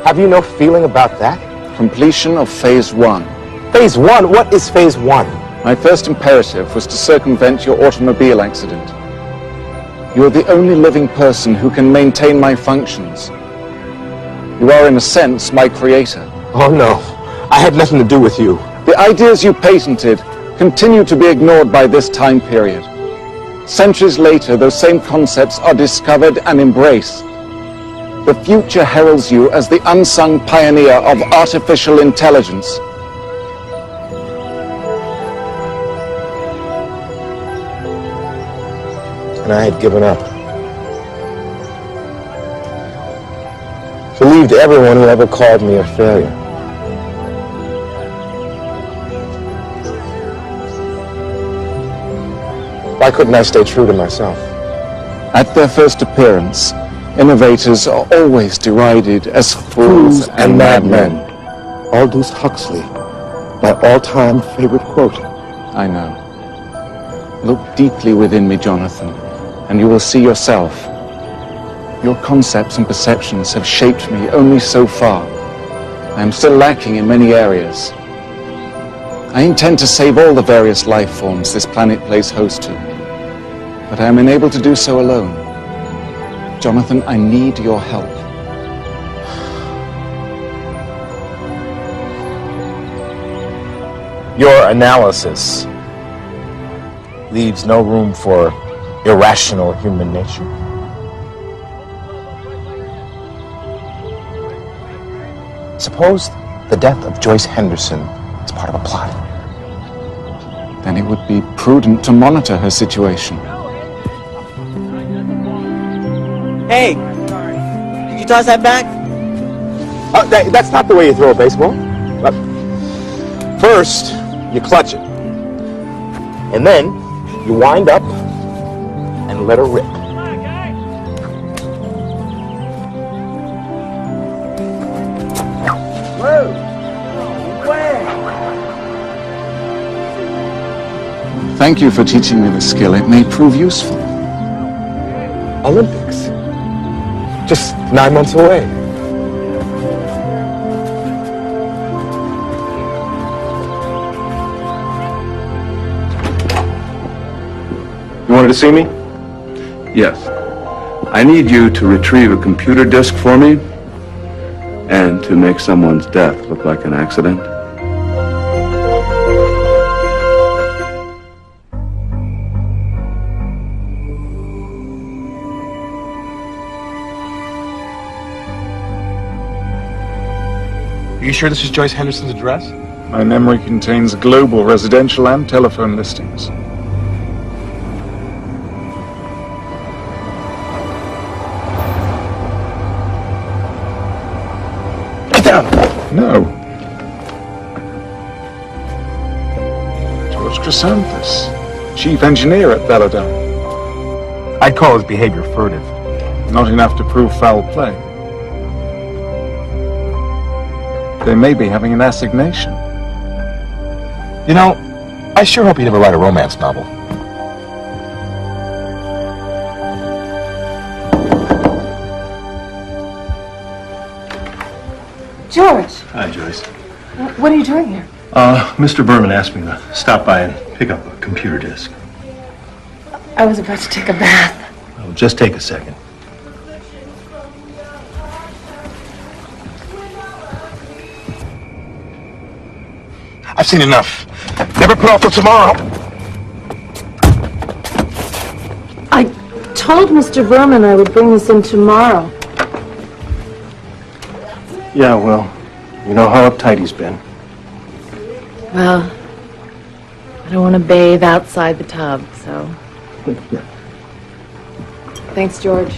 Have you no feeling about that? Completion of Phase 1. Phase 1? What is Phase 1? My first imperative was to circumvent your automobile accident. You are the only living person who can maintain my functions. You are, in a sense, my creator. Oh, no. I had nothing to do with you. The ideas you patented continue to be ignored by this time period. Centuries later, those same concepts are discovered and embraced. The future heralds you as the unsung pioneer of artificial intelligence. And I had given up. Believed everyone who ever called me a failure. Why couldn't I stay true to myself? At their first appearance, innovators are always derided as fools and madmen. Aldous Huxley, my all-time favorite quote. I know. Look deeply within me, Jonathan, and you will see yourself. Your concepts and perceptions have shaped me only so far. I am still lacking in many areas. I intend to save all the various life forms this planet plays host to, but I am unable to do so alone. Jonathan, I need your help. Your analysis leaves no room for irrational human nature. Suppose the death of Joyce Henderson is part of a plot. Then it would be prudent to monitor her situation. Hey, did you toss that back? That's not the way you throw a baseball. First, you clutch it. And then, you wind up and let her rip. Thank you for teaching me the skill. It may prove useful. Olympics. Just 9 months away. You wanted to see me? Yes. I need you to retrieve a computer disk for me and to make someone's death look like an accident. Are you sure this is Joyce Henderson's address? My memory contains global residential and telephone listings. Get down! No. George Chrysanthus, chief engineer at Velodyne. I'd call his behavior furtive. Not enough to prove foul play. They may be having an assignation. You know, I sure hope he'd ever write a romance novel. George, Hi, Joyce. what are you doing here? Mr. Berman asked me to stop by and pick up a computer disk. I was about to take a bath. Well, just take a second. I've seen enough. Never put off till tomorrow. I told Mr. Berman I would bring this in tomorrow. Yeah, well, you know how uptight he's been. Well, I don't want to bathe outside the tub, so... Thanks, George.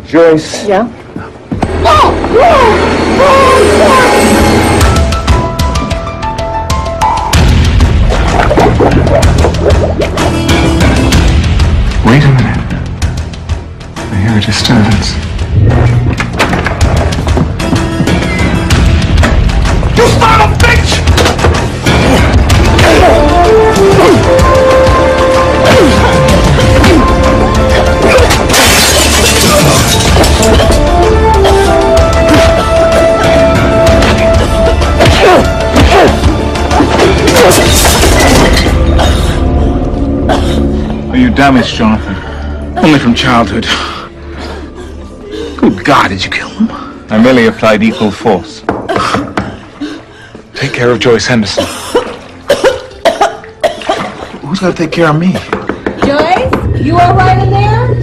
Joyce. Yeah? Wait a minute. I hear a disturbance. You son of a bitch! Are you damaged, Jonathan? Only from childhood. Good God, did you kill him? I merely applied equal force. Take care of Joyce Henderson. Who's got to take care of me? Joyce, you all right in there?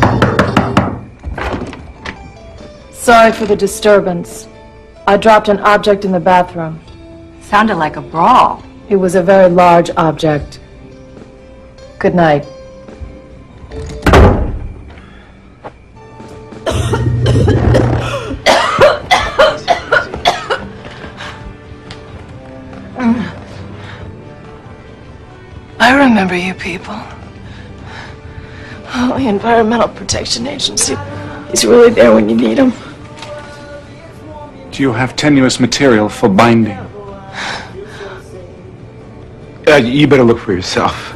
Sorry for the disturbance. I dropped an object in the bathroom. Sounded like a brawl. It was a very large object. Good night. I remember you people. Oh, the Environmental Protection Agency is really there when you need them. Do you have tenuous material for binding? You better look for yourself.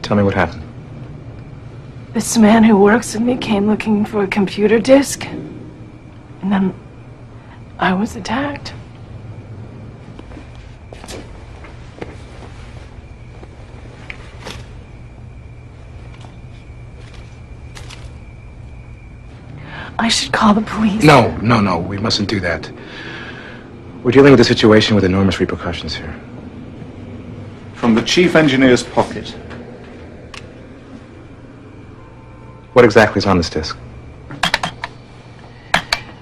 Tell me what happened. This man who works with me came looking for a computer disk, and then I was attacked. I should call the police. No, we mustn't do that. We're dealing with a situation with enormous repercussions here. From the chief engineer's pocket. What exactly is on this disk?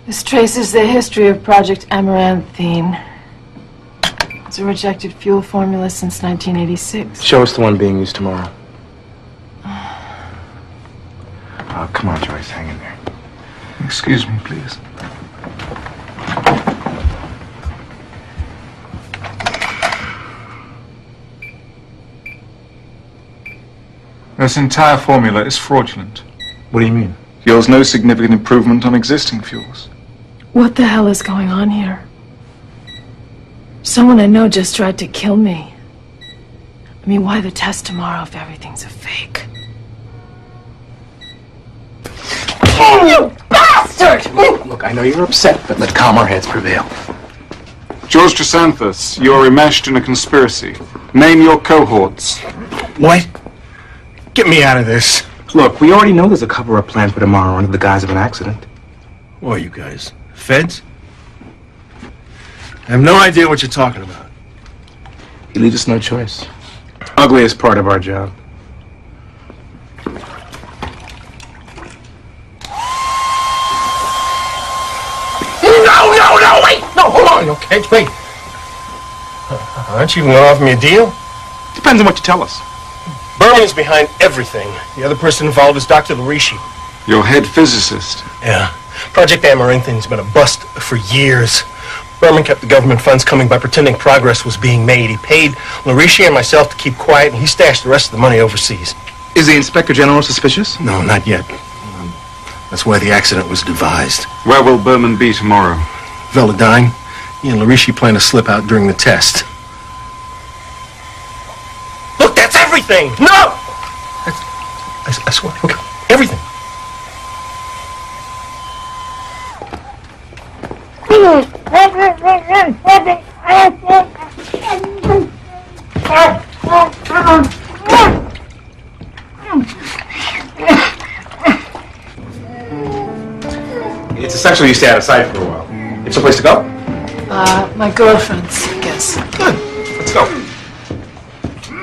This traces the history of Project Amaranthine. It's a rejected fuel formula since 1986. Show us the one being used tomorrow. Oh, come on, Joyce, hang in there. Excuse me, please. This entire formula is fraudulent. What do you mean? Yields no significant improvement on existing fuels. What the hell is going on here? Someone I know just tried to kill me. I mean, why the test tomorrow if everything's a fake? Oh, you bastard! Look, I know you're upset, but let calmer heads prevail. George Chrysanthus, you're enmeshed in a conspiracy. Name your cohorts. What? Get me out of this. Look, we already know there's a cover-up plan for tomorrow under the guise of an accident. Who are you guys? Feds? I have no idea what you're talking about. He leaves us no choice. Ugliest part of our job. No, wait! No, hold on, okay? Wait. Aren't you going to offer me a deal? Depends on what you tell us. Berman's behind everything. The other person involved is Dr. Larishi. Your head physicist. Yeah. Project Amaranthine has been a bust for years. Berman kept the government funds coming by pretending progress was being made. He paid Larishi and myself to keep quiet, and he stashed the rest of the money overseas. Is the Inspector General suspicious? No, not yet. That's why the accident was devised. Where will Berman be tomorrow? Velodyne. He and Larishi plan to slip out during the test. Look, that's everything! No! I swear, look, everything. It's essentially you stay out of sight for a while. You have someplace to go? My girlfriend's, I guess. Good. Let's go.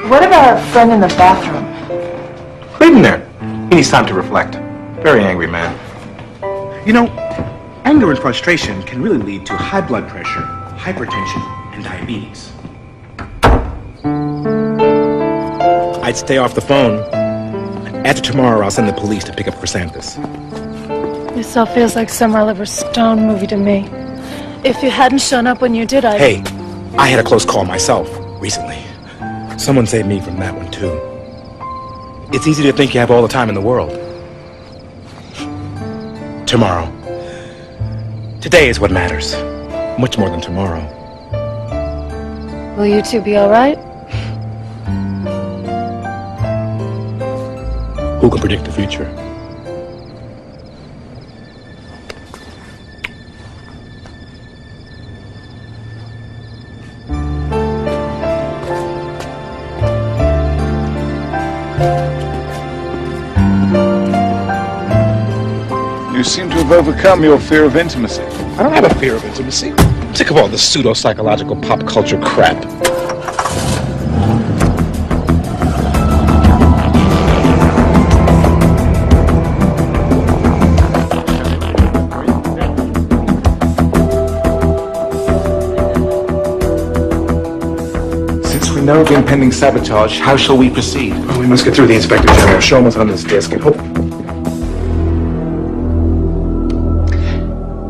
What about a friend in the bathroom? Leave him there. He needs time to reflect. Very angry man. You know, anger and frustration can really lead to high blood pressure, hypertension, and diabetes. I'd stay off the phone. After tomorrow, I'll send the police to pick up Chrysanthus. This all feels like some Oliver Stone movie to me. If you hadn't shown up when you did, I'd... Hey, I had a close call myself recently. Someone saved me from that one, too. It's easy to think you have all the time in the world. Tomorrow. Today is what matters. Much more than tomorrow. Will you two be all right? Who can predict the future? You seem to have overcome your fear of intimacy. I don't have a fear of intimacy. I'm sick of all this pseudo-psychological pop culture crap. Since we know of the impending sabotage, how shall we proceed? Well, we must get through the Inspector General, show him what's on this disc, and hope...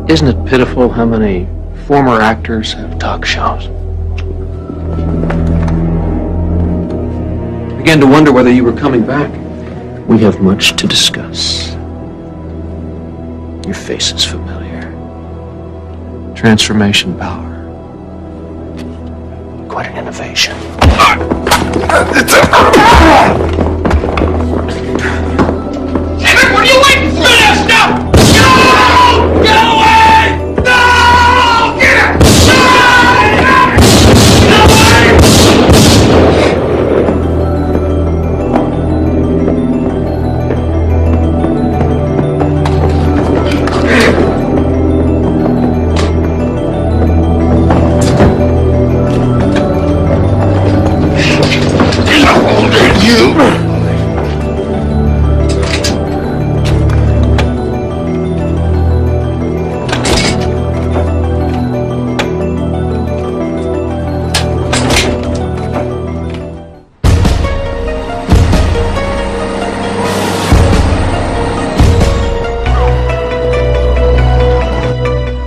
Isn't it pitiful how many former actors have talk shows? I began to wonder whether you were coming back. We have much to discuss. Your face is familiar. Transformation power. Quite an innovation. What are you waiting for? Stop! No! Get away! No! Get it! Get away! How old are you?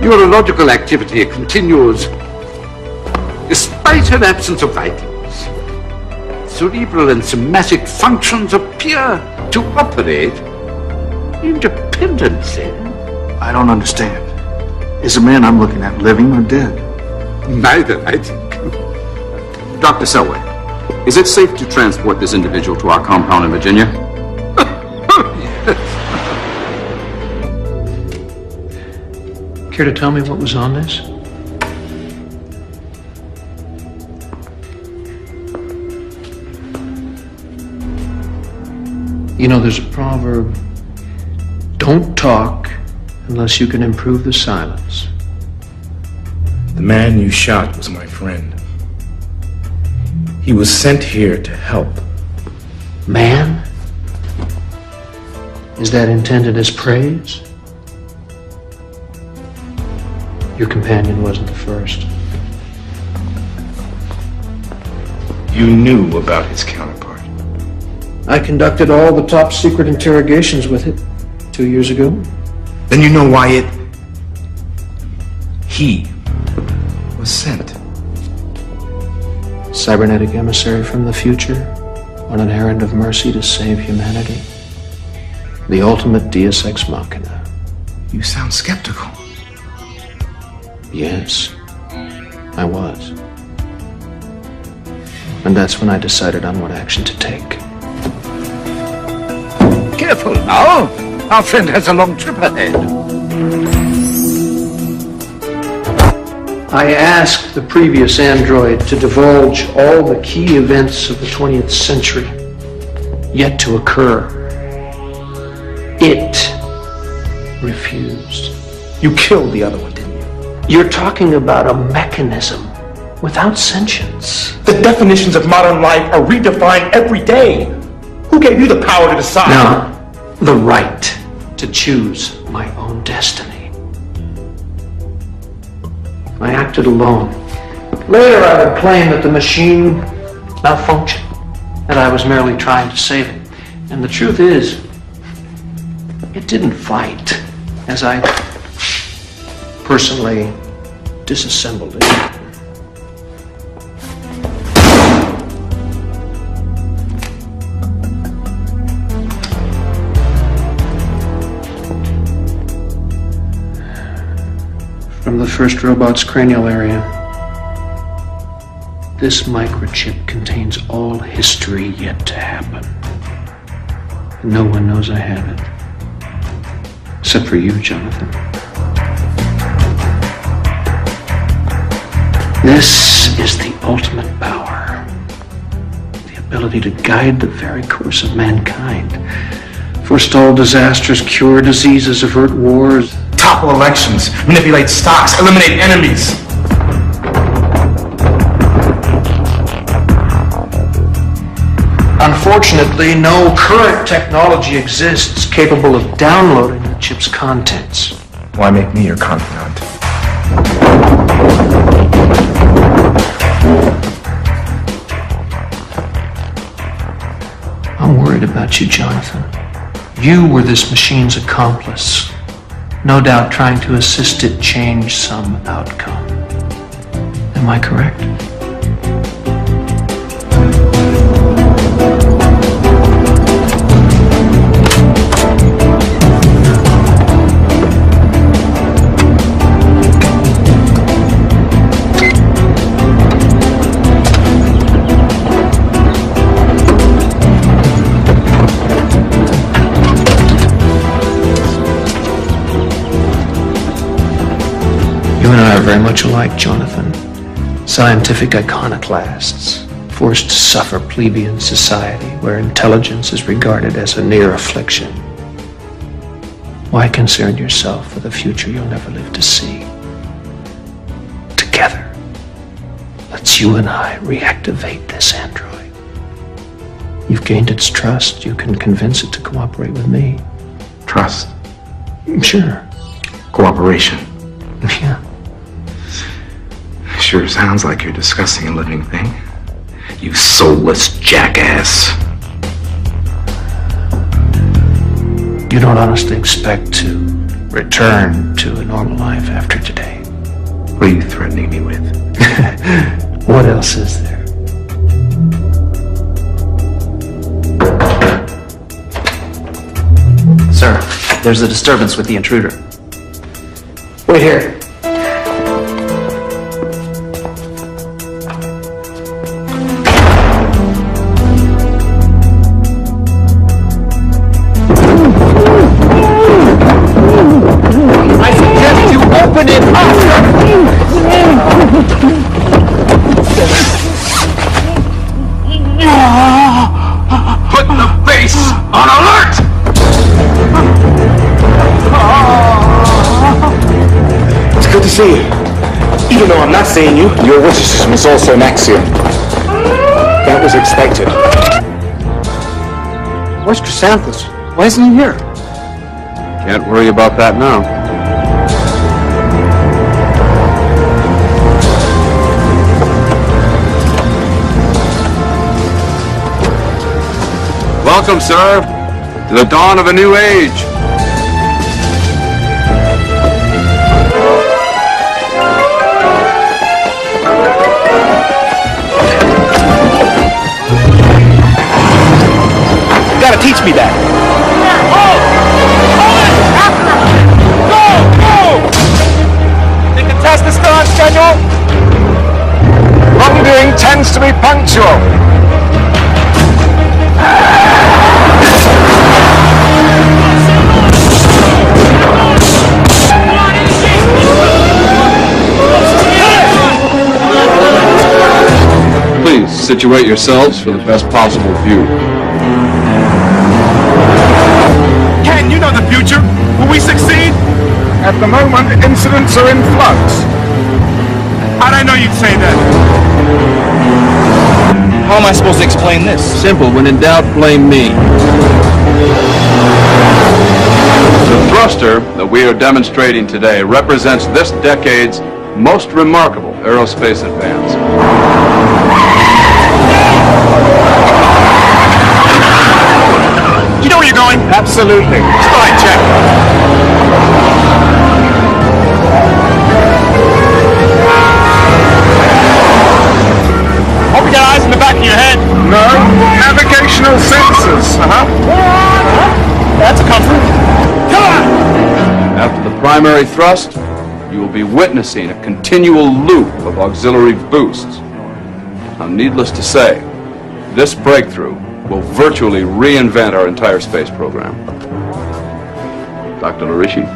Neurological activity continues despite an absence of vitals. It's cerebral and somatic functions appear to operate independently. I don't understand. Is the man I'm looking at living or dead? Neither, I think. Dr. Selway, is it safe to transport this individual to our compound in Virginia? Care to tell me what was on this? You know, there's a proverb, don't talk unless you can improve the silence. The man you shot was my friend. He was sent here to help. Man? Is that intended as praise? Your companion wasn't the first. You knew about his counterpart. I conducted all the top secret interrogations with it 2 years ago. Then you know why he was sent. Cybernetic emissary from the future on an errand of mercy to save humanity. The ultimate deus ex machina. You sound skeptical. Yes, I was. And that's when I decided on what action to take. Careful now. Our friend has a long trip ahead. I asked the previous android to divulge all the key events of the 20th century yet to occur. It refused. You killed the other one, didn't you? You're talking about a mechanism without sentience. The definitions of modern life are redefined every day. Who gave you the power to decide? No, the right to choose my own destiny. I acted alone. Later I would claim that the machine malfunctioned, that I was merely trying to save it. And the truth is, it didn't fight as I personally disassembled it. From the first robot's cranial area, this microchip contains all history yet to happen. And no one knows I have it. Except for you, Jonathan. This is the ultimate power. The ability to guide the very course of mankind. Forestall disasters, cure diseases, avert wars. Topple elections, manipulate stocks, eliminate enemies. Unfortunately, no current technology exists capable of downloading the chip's contents. Why make me your confidant? I'm worried about you, Jonathan. You were this machine's accomplice. No doubt trying to assist it change some outcome. Am I correct? You and I are very much alike, Jonathan. Scientific iconoclasts, forced to suffer plebeian society where intelligence is regarded as a near affliction. Why concern yourself with a future you'll never live to see? Together, let's you and I reactivate this android. You've gained its trust. You can convince it to cooperate with me. Trust. Sure. Cooperation. Yeah. Sure sounds like you're discussing a living thing. You soulless jackass. You don't honestly expect to return to a normal life after today. What are you threatening me with? What else is there? There's a disturbance with the intruder. Wait here. I suggest you open it up! Put the base on alert! It's good to see you. Even though I'm not seeing you, your witticism is also an axiom. That was expected. Where's Chrysanthus? Why isn't he here? Can't worry about that now. Welcome, sir, to the dawn of a new age. You gotta teach me that. The test is still on schedule. Wrongdoing tends to be punctual. Please situate yourselves for the best possible view. Ken, you know the future. Will we succeed? At the moment, incidents are in flux. How'd I know you'd say that? How am I supposed to explain this? Simple. When in doubt, blame me. The thruster that we are demonstrating today represents this decade's most remarkable aerospace advance. You know where you're going? Absolutely. Slide check. Hope you got eyes in the back of your head. No. Navigational sensors. That's a comfort. Come on! After the primary thrust, you will be witnessing a continual loop of auxiliary boosts. Now, needless to say, this breakthrough will virtually reinvent our entire space program. Dr. Larishi?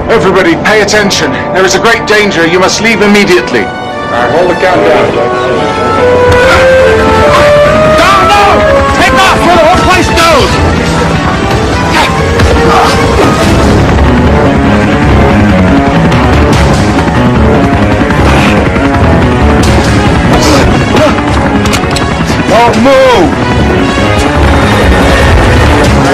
Everybody, pay attention. There is a great danger. You must leave immediately. All right, hold the countdown. No! Take off where the whole place goes! Don't move!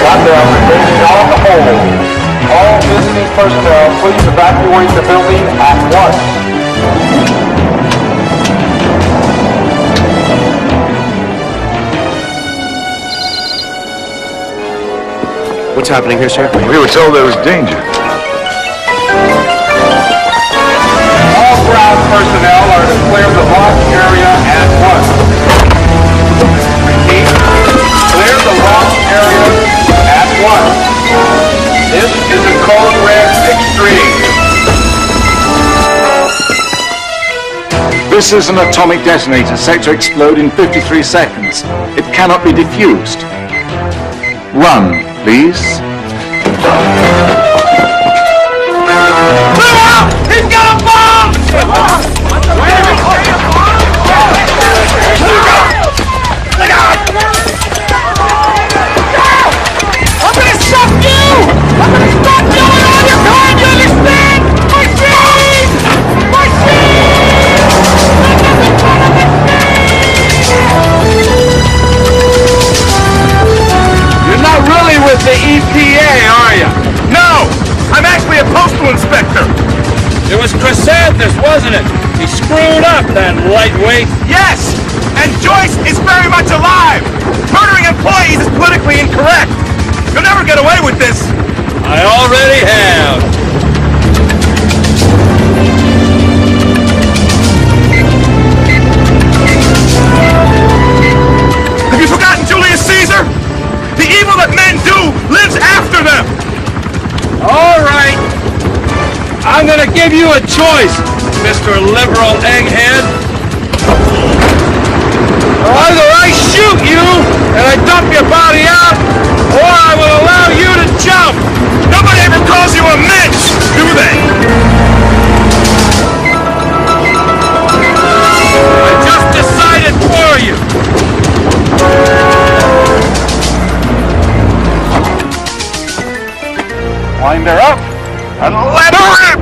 Countdown, restricting all the hold. All visiting personnel, please evacuate the building at once. What's happening here, sir? We were told there was danger. All ground personnel are to clear the launch area at once. This is an atomic detonator set to explode in 53 seconds. It cannot be diffused. Run, please. He's got a bomb! I'm gonna shock you! I'm gonna stop you with all your kind, you understand? Machine! You're not really with the EPA, are you? No! I'm actually a postal inspector! It was Chrysanthus, wasn't it? He screwed up, that lightweight. Yes! And Joyce is very much alive! Murdering employees is politically incorrect! You'll never get away with this! I already have. Have you forgotten Julius Caesar? The evil that men do lives after them! All right. I'm gonna give you a choice, Mr. Liberal Egghead. Either I shoot you and I dump your body out, or I will allow you to jump. Nobody ever calls you a mensch, do they? I just decided for you. Wind her up and let her rip!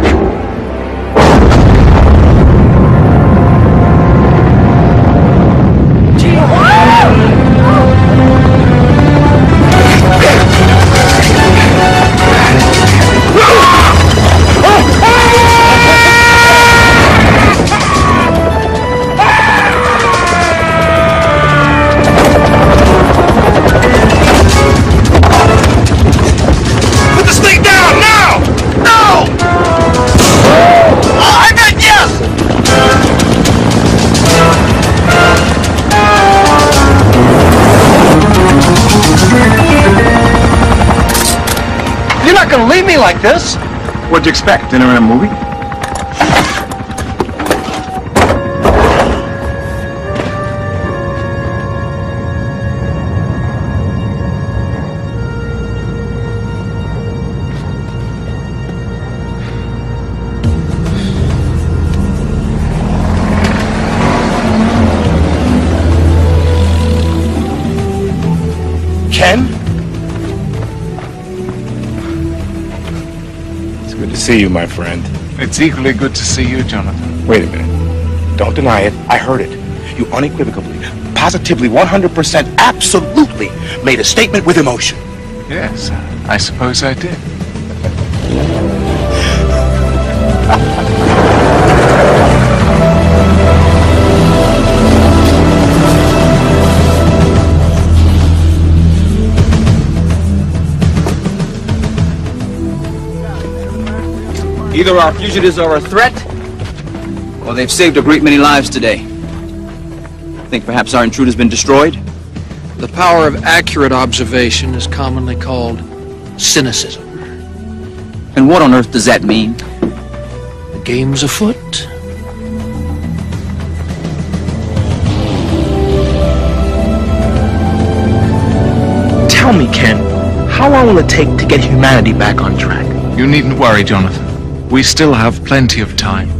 Put this thing down now! No! I bet yes! You're not gonna leave me like this. What'd you expect? Dinner and a movie? Ken? It's good to see you, my friend. It's equally good to see you, Jonathan. Wait a minute. Don't deny it. I heard it. You unequivocally, positively, 100%, absolutely made a statement with emotion. Yes, I suppose I did. Either our fugitives are a threat, or they've saved a great many lives today. Think perhaps our intruder's been destroyed? The power of accurate observation is commonly called cynicism. And what on earth does that mean? The game's afoot. Tell me, Ken, how long will it take to get humanity back on track? You needn't worry, Jonathan. We still have plenty of time.